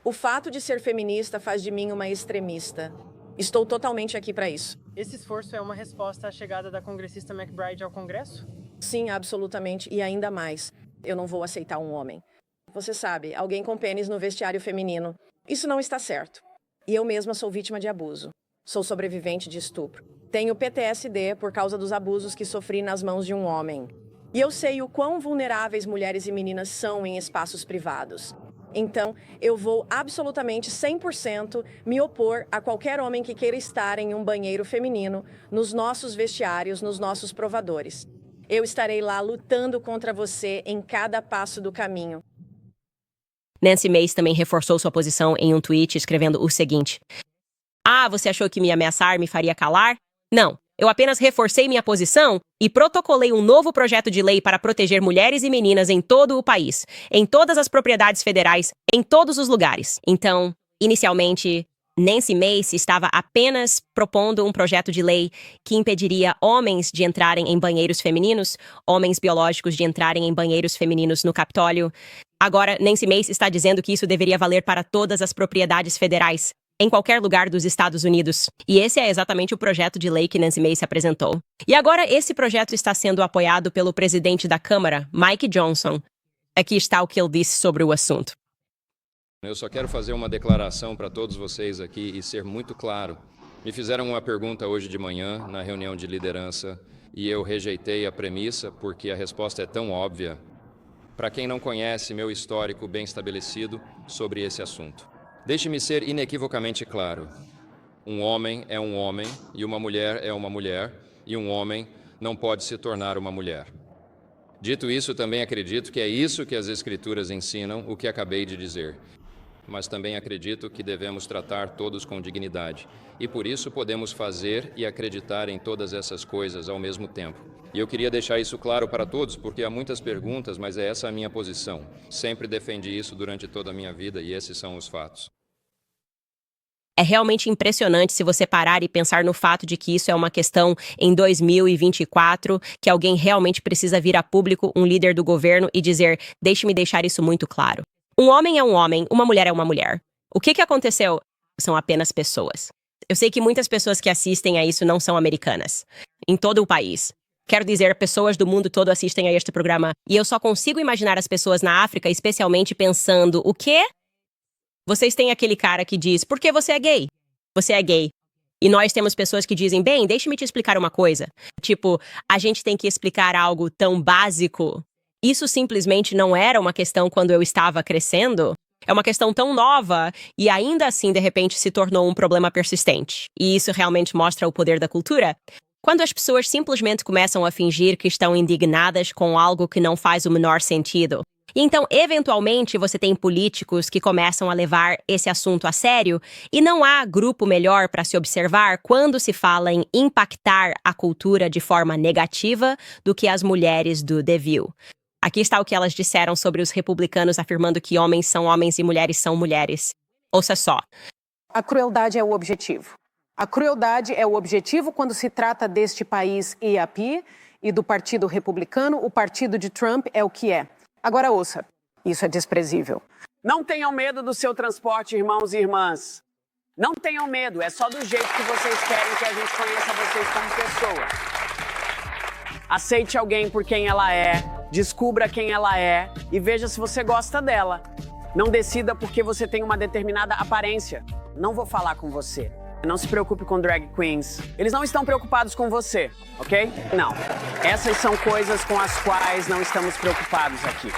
O fato de ser feminista faz de mim uma extremista. Estou totalmente aqui para isso. Esse esforço é uma resposta à chegada da congressista McBride ao Congresso? Sim, absolutamente, e ainda mais. Eu não vou aceitar um homem. Você sabe, alguém com pênis no vestiário feminino. Isso não está certo. E eu mesma sou vítima de abuso. Sou sobrevivente de estupro. Tenho PTSD por causa dos abusos que sofri nas mãos de um homem. E eu sei o quão vulneráveis mulheres e meninas são em espaços privados. Então, eu vou absolutamente 100% me opor a qualquer homem que queira estar em um banheiro feminino, nos nossos vestiários, nos nossos provadores. Eu estarei lá lutando contra você em cada passo do caminho. Nancy Mace também reforçou sua posição em um tweet escrevendo o seguinte: ah, você achou que me ameaçar me faria calar? Não, eu apenas reforcei minha posição e protocolei um novo projeto de lei para proteger mulheres e meninas em todo o país, em todas as propriedades federais, em todos os lugares. Então, inicialmente, Nancy Mace estava apenas propondo um projeto de lei que impediria homens de entrarem em banheiros femininos, homens biológicos de entrarem em banheiros femininos no Capitólio. Agora, Nancy Mace está dizendo que isso deveria valer para todas as propriedades federais, em qualquer lugar dos Estados Unidos. E esse é exatamente o projeto de lei que Nancy Mace apresentou. E agora esse projeto está sendo apoiado pelo presidente da Câmara, Mike Johnson. Aqui está o que ele disse sobre o assunto. Eu só quero fazer uma declaração para todos vocês aqui e ser muito claro. Me fizeram uma pergunta hoje de manhã na reunião de liderança e eu rejeitei a premissa porque a resposta é tão óbvia. Para quem não conhece meu histórico bem estabelecido sobre esse assunto. Deixe-me ser inequivocamente claro. Um homem é um homem e uma mulher é uma mulher e um homem não pode se tornar uma mulher. Dito isso, também acredito que é isso que as Escrituras ensinam, o que acabei de dizer. mas também acredito que devemos tratar todos com dignidade. E por isso podemos fazer e acreditar em todas essas coisas ao mesmo tempo. E eu queria deixar isso claro para todos, porque há muitas perguntas, mas é essa a minha posição. Sempre defendi isso durante toda a minha vida e esses são os fatos. É realmente impressionante se você parar e pensar no fato de que isso é uma questão em 2024, que alguém realmente precisa vir a público, um líder do governo, e dizer: deixe-me deixar isso muito claro. Um homem é um homem, uma mulher é uma mulher. O que aconteceu? São apenas pessoas. Eu sei que muitas pessoas que assistem a isso não são americanas. Em todo o país. Quero dizer, pessoas do mundo todo assistem a este programa. E eu só consigo imaginar as pessoas na África, especialmente pensando: o quê? Vocês têm aquele cara que diz: por que você é gay? Você é gay. E nós temos pessoas que dizem: bem, deixe-me te explicar uma coisa. Tipo, a gente tem que explicar algo tão básico. Isso simplesmente não era uma questão quando eu estava crescendo. É uma questão tão nova e ainda assim, de repente, se tornou um problema persistente. E isso realmente mostra o poder da cultura. Quando as pessoas simplesmente começam a fingir que estão indignadas com algo que não faz o menor sentido. E então, eventualmente, você tem políticos que começam a levar esse assunto a sério e não há grupo melhor para se observar quando se fala em impactar a cultura de forma negativa do que as mulheres do The View. Aqui está o que elas disseram sobre os republicanos afirmando que homens são homens e mulheres são mulheres. Ouça só. A crueldade é o objetivo. A crueldade é o objetivo quando se trata deste país EAP e do Partido Republicano. O partido de Trump é o que é. Agora ouça, isso é desprezível. Não tenham medo do seu transporte, irmãos e irmãs. Não tenham medo, é só do jeito que vocês querem que a gente conheça vocês como pessoa. Aceite alguém por quem ela é, descubra quem ela é e veja se você gosta dela. Não decida porque você tem uma determinada aparência. Não vou falar com você. Não se preocupe com drag queens. Eles não estão preocupados com você, ok? Não. Essas são coisas com as quais não estamos preocupados aqui.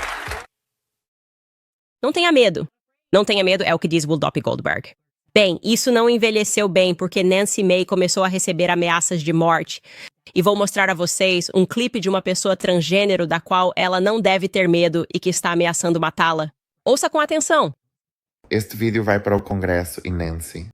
Não tenha medo. Não tenha medo é o que diz Whoopi Goldberg. Bem, isso não envelheceu bem porque Nancy May começou a receber ameaças de morte. E vou mostrar a vocês um clipe de uma pessoa transgênero da qual ela não deve ter medo e que está ameaçando matá-la. Ouça com atenção. Este vídeo vai para o Congresso e Nancy.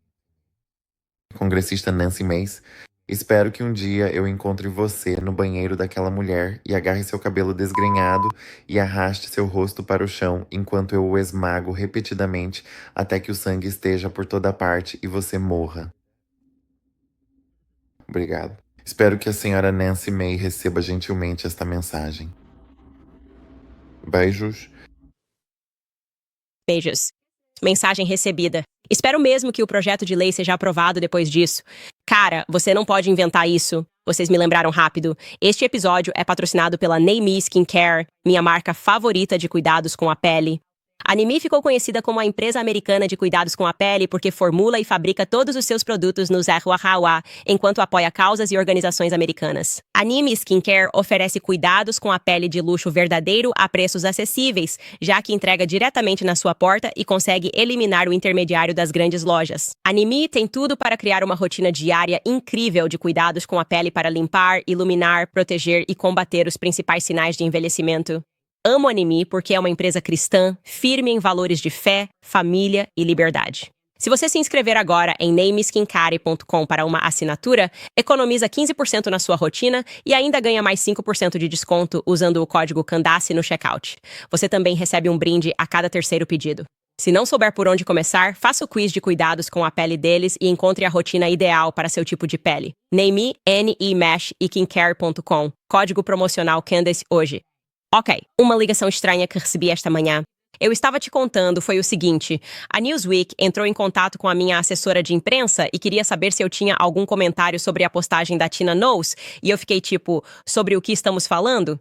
Congressista Nancy Mace, espero que um dia eu encontre você no banheiro daquela mulher e agarre seu cabelo desgrenhado e arraste seu rosto para o chão enquanto eu o esmago repetidamente até que o sangue esteja por toda parte e você morra. Obrigado. Espero que a senhora Nancy May receba gentilmente esta mensagem. Beijos. Beijos. Mensagem recebida. Espero mesmo que o projeto de lei seja aprovado depois disso. Cara, você não pode inventar isso. Vocês me lembraram rápido. Este episódio é patrocinado pela Naimi Skincare, minha marca favorita de cuidados com a pele. A Naimi ficou conhecida como a empresa americana de cuidados com a pele porque formula e fabrica todos os seus produtos no Zerhuahawa, enquanto apoia causas e organizações americanas. A Naimi Skincare oferece cuidados com a pele de luxo verdadeiro a preços acessíveis, já que entrega diretamente na sua porta e consegue eliminar o intermediário das grandes lojas. A Naimi tem tudo para criar uma rotina diária incrível de cuidados com a pele para limpar, iluminar, proteger e combater os principais sinais de envelhecimento. Amo a Naimi porque é uma empresa cristã, firme em valores de fé, família e liberdade. Se você se inscrever agora em naimisskincare.com para uma assinatura, economiza 15% na sua rotina e ainda ganha mais 5% de desconto usando o código Candace no checkout. Você também recebe um brinde a cada terceiro pedido. Se não souber por onde começar, faça o quiz de cuidados com a pele deles e encontre a rotina ideal para seu tipo de pele. Naimi, N-I-M-E-S-H-I-N-C-A-R-E.com. Código promocional Candace hoje. Ok, uma ligação estranha que recebi esta manhã. Eu estava te contando foi o seguinte, a Newsweek entrou em contato com a minha assessora de imprensa e queria saber se eu tinha algum comentário sobre a postagem da Tina Knowles, e eu fiquei tipo, sobre o que estamos falando?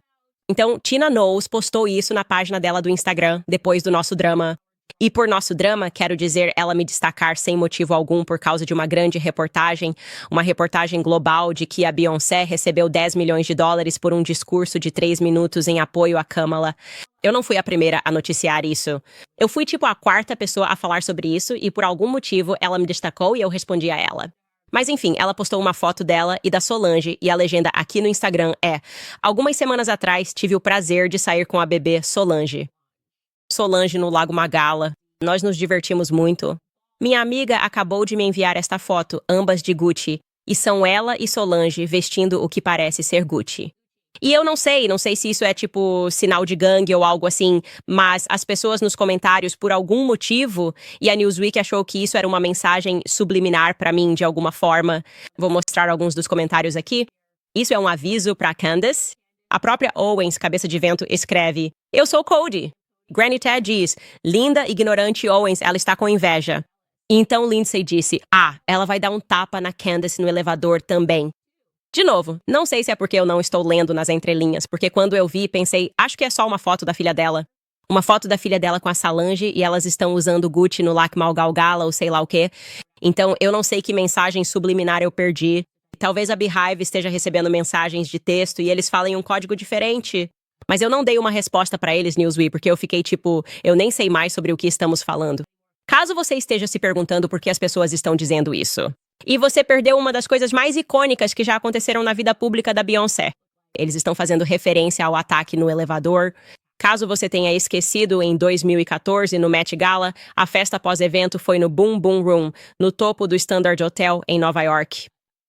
Então, Tina Knowles postou isso na página dela do Instagram, depois do nosso drama. E por nosso drama, quero dizer ela me destacar sem motivo algum por causa de uma grande reportagem, uma reportagem global de que a Beyoncé recebeu 10 milhões de dólares por um discurso de 3 minutos em apoio a Kamala. Eu não fui a primeira a noticiar isso. Eu fui tipo a quarta pessoa a falar sobre isso e por algum motivo ela me destacou e eu respondi a ela. Mas enfim, ela postou uma foto dela e da Solange e a legenda aqui no Instagram é: algumas semanas atrás tive o prazer de sair com a bebê Solange. Solange no Lago Magala. Nós nos divertimos muito. Minha amiga acabou de me enviar esta foto, ambas de Gucci, e são ela e Solange vestindo o que parece ser Gucci. E eu não sei se isso é tipo sinal de gangue ou algo assim, mas as pessoas nos comentários, por algum motivo, e a Newsweek achou que isso era uma mensagem subliminar pra mim de alguma forma. Vou mostrar alguns dos comentários aqui. Isso é um aviso pra Candace. A própria Owens, cabeça de vento, escreve: "Eu sou Cody." Granny Ted diz: "Linda, ignorante Owens, ela está com inveja." E então Lindsay disse: ela vai dar um tapa na Candace no elevador também. De novo, não sei se é porque eu não estou lendo nas entrelinhas, porque quando eu vi, pensei, acho que é só uma foto da filha dela. Uma foto da filha dela com a Solange e elas estão usando Gucci no Lakmal Galgala ou sei lá o quê. Então, eu não sei que mensagem subliminar eu perdi. Talvez a Beehive esteja recebendo mensagens de texto e eles falem um código diferente. Mas eu não dei uma resposta pra eles, Newsweek, porque eu fiquei tipo, eu nem sei mais sobre o que estamos falando. Caso você esteja se perguntando por que as pessoas estão dizendo isso, e você perdeu uma das coisas mais icônicas que já aconteceram na vida pública da Beyoncé. Eles estão fazendo referência ao ataque no elevador. Caso você tenha esquecido, em 2014, no Met Gala, a festa pós-evento foi no Boom Boom Room, no topo do Standard Hotel, em Nova York.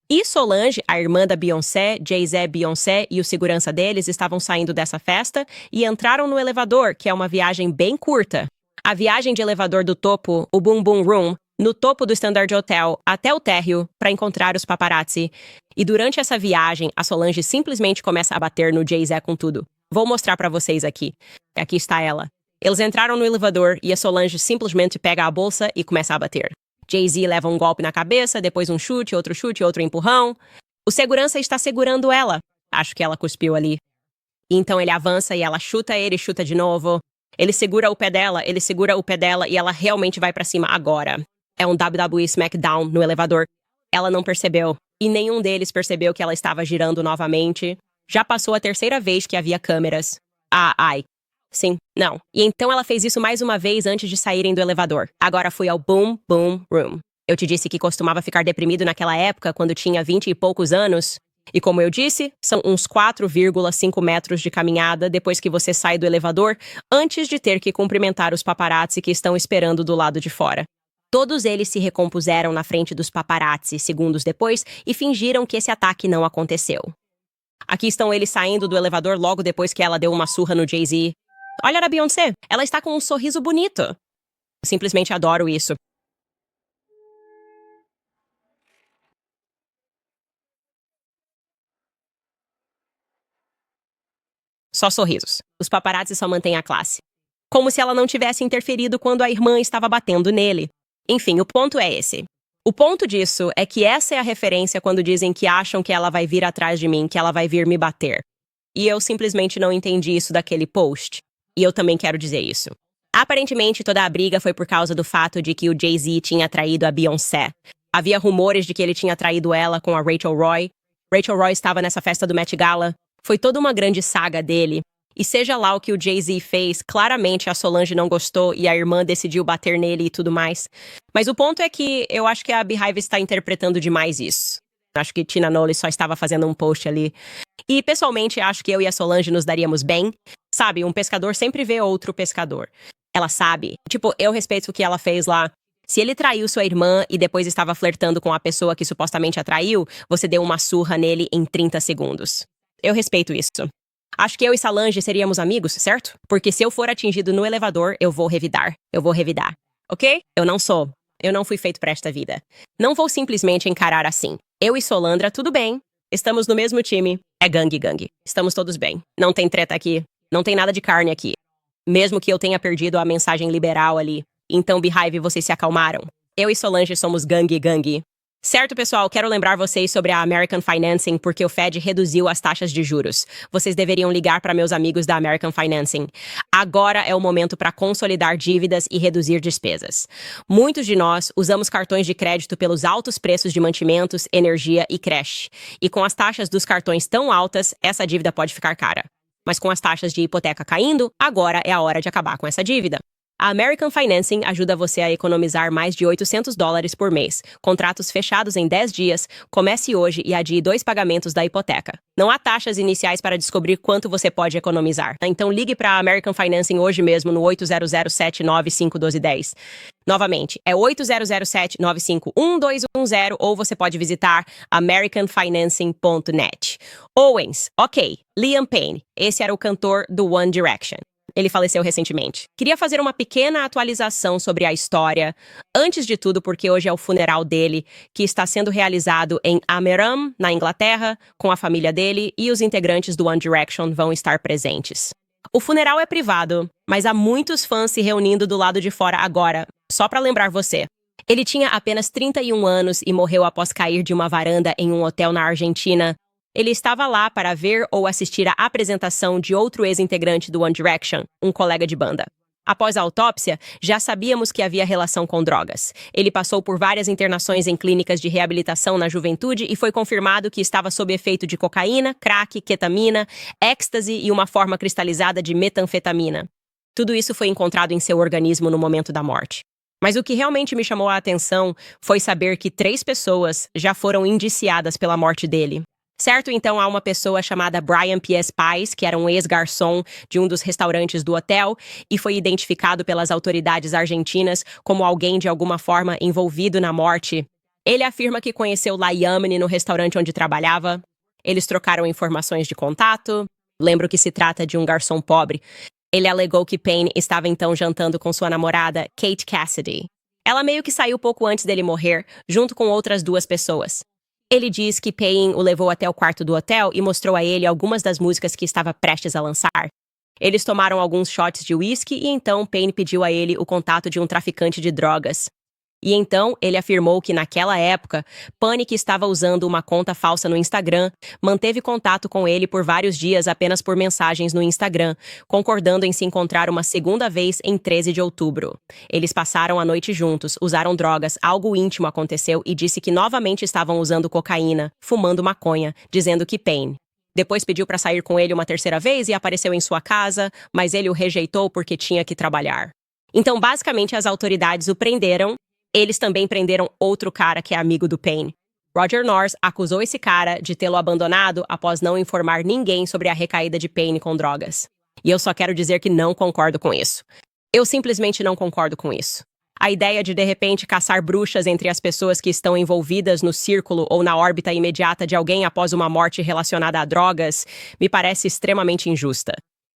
E Solange, a irmã da Beyoncé, Jay-Z Beyoncé e o segurança deles estavam saindo dessa festa e entraram no elevador, que é uma viagem bem curta. A viagem de elevador do topo, o Boom Boom Room, no topo do Standard Hotel, até o térreo, para encontrar os paparazzi. E durante essa viagem, a Solange simplesmente começa a bater no Jay-Z com tudo. Vou mostrar para vocês aqui. Aqui está ela. Eles entraram no elevador e a Solange simplesmente pega a bolsa e começa a bater. Jay-Z leva um golpe na cabeça, depois um chute, outro empurrão. O segurança está segurando ela. Acho que ela cuspiu ali. E então ele avança e ela chuta ele, chuta de novo. Ele segura o pé dela e ela realmente vai pra cima agora. É um WWE SmackDown no elevador. Ela não percebeu. E nenhum deles percebeu que ela estava girando novamente. Já passou a terceira vez que havia câmeras. Sim, não. E então ela fez isso mais uma vez antes de saírem do elevador. Agora fui ao Boom Boom Room. Eu te disse que costumava ficar deprimido naquela época, quando tinha 20 e poucos anos. E como eu disse, são uns 4,5 metros de caminhada depois que você sai do elevador, antes de ter que cumprimentar os paparazzi que estão esperando do lado de fora. Todos eles se recompuseram na frente dos paparazzi segundos depois e fingiram que esse ataque não aconteceu. Aqui estão eles saindo do elevador logo depois que ela deu uma surra no Jay-Z. Olha a Beyoncé, ela está com um sorriso bonito. Eu simplesmente adoro isso. Só sorrisos. Os paparazzi só mantêm a classe. Como se ela não tivesse interferido quando a irmã estava batendo nele. Enfim, o ponto é esse. O ponto disso é que essa é a referência quando dizem que acham que ela vai vir atrás de mim, que ela vai vir me bater. E eu simplesmente não entendi isso daquele post. E eu também quero dizer isso. Aparentemente, toda a briga foi por causa do fato de que o Jay-Z tinha traído a Beyoncé. Havia rumores de que ele tinha traído ela com a Rachel Roy. Rachel Roy estava nessa festa do Met Gala. Foi toda uma grande saga dele. E seja lá o que o Jay-Z fez, claramente a Solange não gostou e a irmã decidiu bater nele e tudo mais. Mas o ponto é que eu acho que a Beehive está interpretando demais isso. Acho que Tina Knowles só estava fazendo um post ali. E, pessoalmente, acho que eu e a Solange nos daríamos bem. Sabe, um pescador sempre vê outro pescador. Ela sabe. Tipo, eu respeito o que ela fez lá. Se ele traiu sua irmã e depois estava flertando com a pessoa que supostamente a traiu, você deu uma surra nele em 30 segundos. Eu respeito isso. Acho que eu e Solange seríamos amigos, certo? Porque se eu for atingido no elevador, eu vou revidar. Ok? Eu não fui feito para esta vida. Não vou simplesmente encarar assim. Eu e Solandra, tudo bem. Estamos no mesmo time. É gangue. Estamos todos bem. Não tem treta aqui. Não tem nada de carne aqui. Mesmo que eu tenha perdido a mensagem liberal ali. Então, Beehive, vocês se acalmaram. Eu e Solange somos gangue. Certo, pessoal, quero lembrar vocês sobre a American Financing porque o Fed reduziu as taxas de juros. Vocês deveriam ligar para meus amigos da American Financing. Agora é o momento para consolidar dívidas e reduzir despesas. Muitos de nós usamos cartões de crédito pelos altos preços de mantimentos, energia e creche. E com as taxas dos cartões tão altas, essa dívida pode ficar cara. Mas com as taxas de hipoteca caindo, agora é a hora de acabar com essa dívida. A American Financing ajuda você a economizar mais de $800 por mês. Contratos fechados em 10 dias, comece hoje e adie 2 pagamentos da hipoteca. Não há taxas iniciais para descobrir quanto você pode economizar. Então ligue para a American Financing hoje mesmo no 800-795-1210. Novamente, é 800-795-1210 ou você pode visitar americanfinancing.net. Owens, ok. Liam Payne, esse era o cantor do One Direction. Ele faleceu recentemente. Queria fazer uma pequena atualização sobre a história. Antes de tudo, porque hoje é o funeral dele, que está sendo realizado em Amerham, na Inglaterra, com a família dele e os integrantes do One Direction vão estar presentes. O funeral é privado, mas há muitos fãs se reunindo do lado de fora agora, só para lembrar você. Ele tinha apenas 31 anos e morreu após cair de uma varanda em um hotel na Argentina. Ele estava lá para ver ou assistir à apresentação de outro ex-integrante do One Direction, um colega de banda. Após a autópsia, já sabíamos que havia relação com drogas. Ele passou por várias internações em clínicas de reabilitação na juventude e foi confirmado que estava sob efeito de cocaína, crack, ketamina, êxtase e uma forma cristalizada de metanfetamina. Tudo isso foi encontrado em seu organismo no momento da morte. Mas o que realmente me chamou a atenção foi saber que 3 pessoas já foram indiciadas pela morte dele. Certo, então há uma pessoa chamada Brian P.S. Pais, que era um ex-garçom de um dos restaurantes do hotel e foi identificado pelas autoridades argentinas como alguém de alguma forma envolvido na morte. Ele afirma que conheceu Layamne no restaurante onde trabalhava. Eles trocaram informações de contato. Lembro que se trata de um garçom pobre. Ele alegou que Payne estava então jantando com sua namorada, Kate Cassidy. Ela meio que saiu pouco antes dele morrer, junto com outras 2 pessoas. Ele diz que Payne o levou até o quarto do hotel e mostrou a ele algumas das músicas que estava prestes a lançar. Eles tomaram alguns shots de whisky e então Payne pediu a ele o contato de um traficante de drogas. E então ele afirmou que naquela época, Panic estava usando uma conta falsa no Instagram, manteve contato com ele por vários dias apenas por mensagens no Instagram, concordando em se encontrar uma segunda vez em 13 de outubro. Eles passaram a noite juntos, usaram drogas, algo íntimo aconteceu e disse que novamente estavam usando cocaína, fumando maconha, dizendo que Payne. Depois pediu para sair com ele uma terceira vez e apareceu em sua casa, mas ele o rejeitou porque tinha que trabalhar. Então, basicamente, as autoridades o prenderam. Eles também prenderam outro cara que é amigo do Payne. Roger Norris acusou esse cara de tê-lo abandonado após não informar ninguém sobre a recaída de Payne com drogas. E eu só quero dizer que não concordo com isso. Eu simplesmente não concordo com isso. A ideia de repente, caçar bruxas entre as pessoas que estão envolvidas no círculo ou na órbita imediata de alguém após uma morte relacionada a drogas me parece extremamente injusta.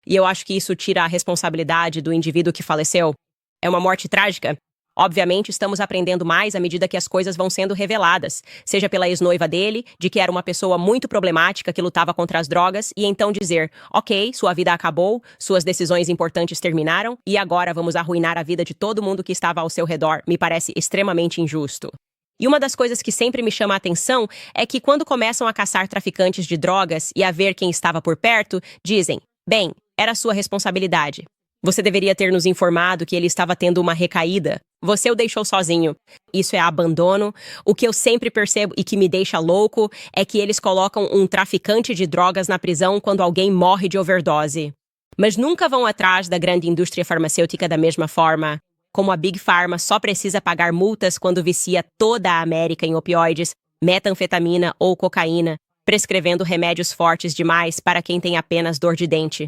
E eu acho que isso tira a responsabilidade do indivíduo que faleceu. É uma morte trágica. Obviamente, estamos aprendendo mais à medida que as coisas vão sendo reveladas, seja pela ex-noiva dele, de que era uma pessoa muito problemática que lutava contra as drogas, e então dizer, ok, sua vida acabou, suas decisões importantes terminaram, e agora vamos arruinar a vida de todo mundo que estava ao seu redor, me parece extremamente injusto. E uma das coisas que sempre me chama a atenção é que quando começam a caçar traficantes de drogas e a ver quem estava por perto, dizem, bem, era sua responsabilidade. Você deveria ter nos informado que ele estava tendo uma recaída. Você o deixou sozinho. Isso é abandono. O que eu sempre percebo e que me deixa louco é que eles colocam um traficante de drogas na prisão quando alguém morre de overdose. Mas nunca vão atrás da grande indústria farmacêutica da mesma forma. Como a Big Pharma só precisa pagar multas quando vicia toda a América em opioides, metanfetamina ou cocaína, prescrevendo remédios fortes demais para quem tem apenas dor de dente.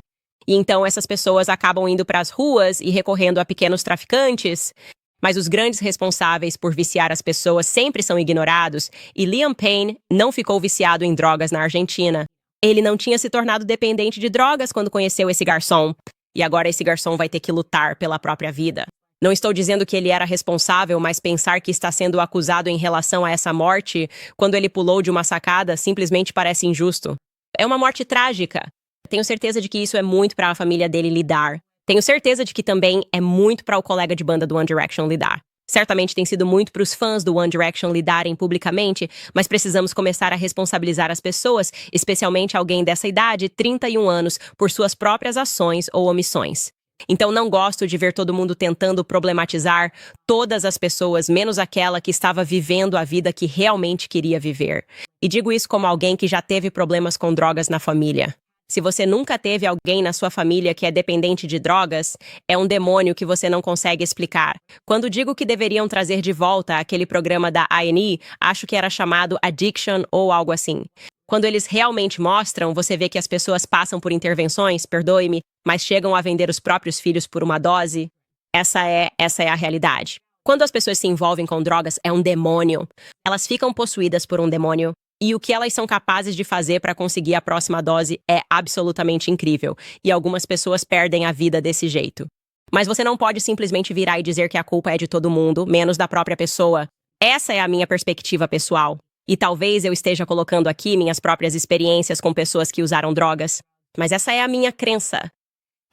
E então essas pessoas acabam indo para as ruas e recorrendo a pequenos traficantes. Mas os grandes responsáveis por viciar as pessoas sempre são ignorados, e Liam Payne não ficou viciado em drogas na Argentina. Ele não tinha se tornado dependente de drogas quando conheceu esse garçom. E agora esse garçom vai ter que lutar pela própria vida. Não estou dizendo que ele era responsável, mas pensar que está sendo acusado em relação a essa morte, quando ele pulou de uma sacada, simplesmente parece injusto. É uma morte trágica. Tenho certeza de que isso é muito para a família dele lidar. Tenho certeza de que também é muito para o colega de banda do One Direction lidar. Certamente tem sido muito para os fãs do One Direction lidarem publicamente, mas precisamos começar a responsabilizar as pessoas, especialmente alguém dessa idade, 31 anos, por suas próprias ações ou omissões. Então não gosto de ver todo mundo tentando problematizar todas as pessoas, menos aquela que estava vivendo a vida que realmente queria viver. E digo isso como alguém que já teve problemas com drogas na família. Se você nunca teve alguém na sua família que é dependente de drogas, é um demônio que você não consegue explicar. Quando digo que deveriam trazer de volta aquele programa da A&E, acho que era chamado Addiction ou algo assim. Quando eles realmente mostram, você vê que as pessoas passam por intervenções, perdoe-me, mas chegam a vender os próprios filhos por uma dose. Essa é a realidade. Quando as pessoas se envolvem com drogas, é um demônio. Elas ficam possuídas por um demônio. E o que elas são capazes de fazer para conseguir a próxima dose é absolutamente incrível. E algumas pessoas perdem a vida desse jeito. Mas você não pode simplesmente virar e dizer que a culpa é de todo mundo, menos da própria pessoa. Essa é a minha perspectiva pessoal. E talvez eu esteja colocando aqui minhas próprias experiências com pessoas que usaram drogas. Mas essa é a minha crença.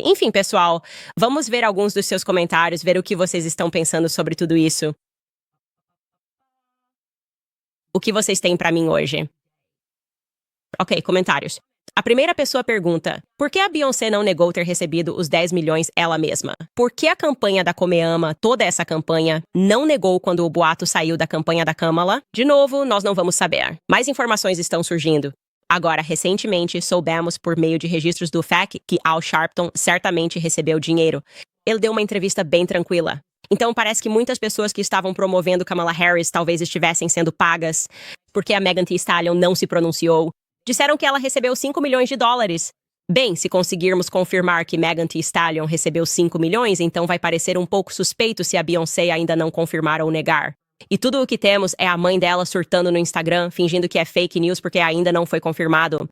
Enfim, pessoal, vamos ver alguns dos seus comentários, ver o que vocês estão pensando sobre tudo isso. O que vocês têm pra mim hoje? Ok, comentários. A primeira pessoa pergunta, por que a Beyoncé não negou ter recebido os 10 milhões ela mesma? Por que a campanha da Comeama, toda essa campanha, não negou quando o boato saiu da campanha da Kamala? De novo, nós não vamos saber. Mais informações estão surgindo. Agora, recentemente, soubemos por meio de registros do FAC que Al Sharpton certamente recebeu dinheiro. Ele deu uma entrevista bem tranquila. Então, parece que muitas pessoas que estavam promovendo Kamala Harris talvez estivessem sendo pagas, porque a Megan Thee Stallion não se pronunciou. Disseram que ela recebeu 5 milhões de dólares. Bem, se conseguirmos confirmar que Megan Thee Stallion recebeu 5 milhões, então vai parecer um pouco suspeito se a Beyoncé ainda não confirmar ou negar. E tudo o que temos é a mãe dela surtando no Instagram, fingindo que é fake news porque ainda não foi confirmado.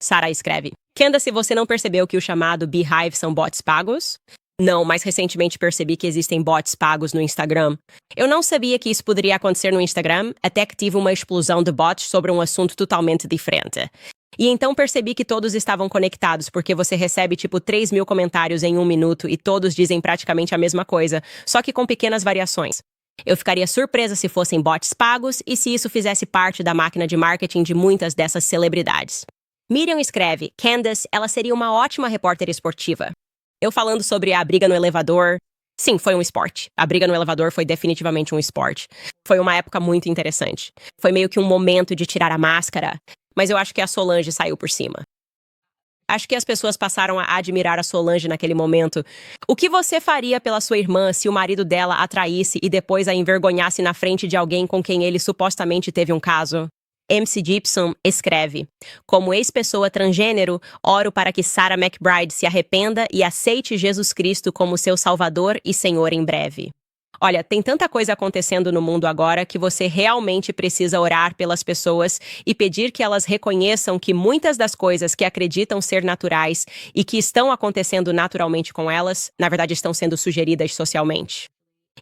Sarah escreve, Candace, você não percebeu que o chamado Beehive são bots pagos? Não, mas recentemente percebi que existem bots pagos no Instagram. Eu não sabia que isso poderia acontecer no Instagram, até que tive uma explosão de bots sobre um assunto totalmente diferente. E então percebi que todos estavam conectados, porque você recebe tipo 3 mil comentários em 1 minuto e todos dizem praticamente a mesma coisa, só que com pequenas variações. Eu ficaria surpresa se fossem bots pagos e se isso fizesse parte da máquina de marketing de muitas dessas celebridades. Miriam escreve, Candace, ela seria uma ótima repórter esportiva. Eu falando sobre a briga no elevador. Sim, foi um esporte. A briga no elevador foi definitivamente um esporte. Foi uma época muito interessante. Foi meio que um momento de tirar a máscara. Mas eu acho que a Solange saiu por cima. Acho que as pessoas passaram a admirar a Solange naquele momento. O que você faria pela sua irmã se o marido dela a traísse e depois a envergonhasse na frente de alguém com quem ele supostamente teve um caso? MC Gibson escreve, como ex-pessoa transgênero, oro para que Sarah McBride se arrependa e aceite Jesus Cristo como seu Salvador e Senhor em breve. Olha, tem tanta coisa acontecendo no mundo agora que você realmente precisa orar pelas pessoas e pedir que elas reconheçam que muitas das coisas que acreditam ser naturais e que estão acontecendo naturalmente com elas, na verdade estão sendo sugeridas socialmente.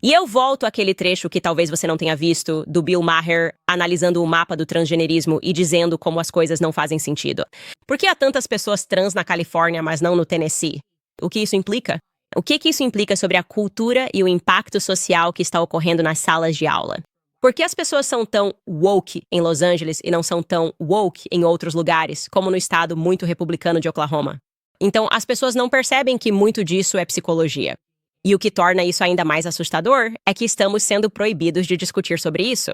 E eu volto àquele trecho que talvez você não tenha visto, do Bill Maher analisando o mapa do transgenerismo e dizendo como as coisas não fazem sentido. Por que há tantas pessoas trans na Califórnia, mas não no Tennessee? O que isso implica? O que isso implica sobre a cultura e o impacto social que está ocorrendo nas salas de aula? Por que as pessoas são tão woke em Los Angeles e não são tão woke em outros lugares, como no estado muito republicano de Oklahoma? Então, as pessoas não percebem que muito disso é psicologia. E o que torna isso ainda mais assustador é que estamos sendo proibidos de discutir sobre isso.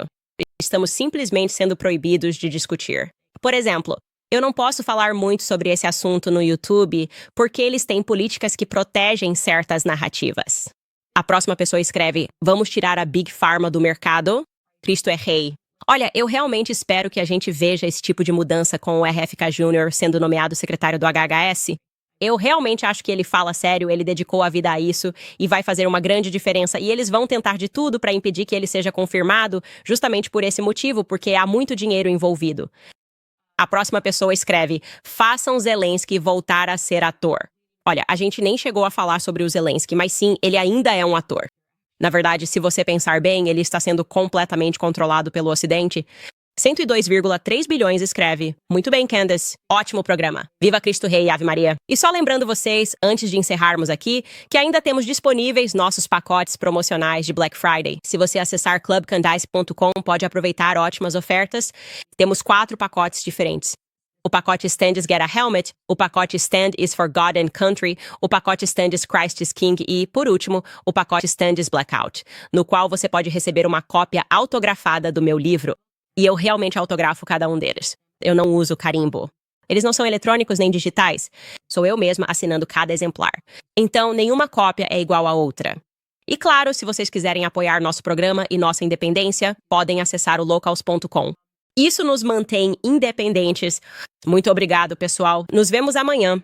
Estamos simplesmente sendo proibidos de discutir. Por exemplo, eu não posso falar muito sobre esse assunto no YouTube porque eles têm políticas que protegem certas narrativas. A próxima pessoa escreve, vamos tirar a Big Pharma do mercado? Cristo é rei. Olha, eu realmente espero que a gente veja esse tipo de mudança com o RFK Jr. sendo nomeado secretário do HHS. Eu realmente acho que ele fala sério, ele dedicou a vida a isso e vai fazer uma grande diferença. E eles vão tentar de tudo para impedir que ele seja confirmado, justamente por esse motivo, porque há muito dinheiro envolvido. A próxima pessoa escreve, façam Zelensky voltar a ser ator. Olha, a gente nem chegou a falar sobre o Zelensky, mas sim, ele ainda é um ator. Na verdade, se você pensar bem, ele está sendo completamente controlado pelo Ocidente. 102,3 bilhões escreve. Muito bem, Candace. Ótimo programa. Viva Cristo Rei e Ave Maria. E só lembrando vocês, antes de encerrarmos aqui, que ainda temos disponíveis nossos pacotes promocionais de Black Friday. Se você acessar clubcandice.com, pode aproveitar ótimas ofertas. Temos 4 pacotes diferentes. O pacote Stand is Get a Helmet, o pacote Stand is for God and Country, o pacote Stand is Christ is King e, por último, o pacote Stand is Blackout, no qual você pode receber uma cópia autografada do meu livro. E eu realmente autografo cada um deles. Eu não uso carimbo. Eles não são eletrônicos nem digitais. Sou eu mesma assinando cada exemplar. Então, nenhuma cópia é igual à outra. E claro, se vocês quiserem apoiar nosso programa e nossa independência, podem acessar o locals.com. Isso nos mantém independentes. Muito obrigado, pessoal. Nos vemos amanhã.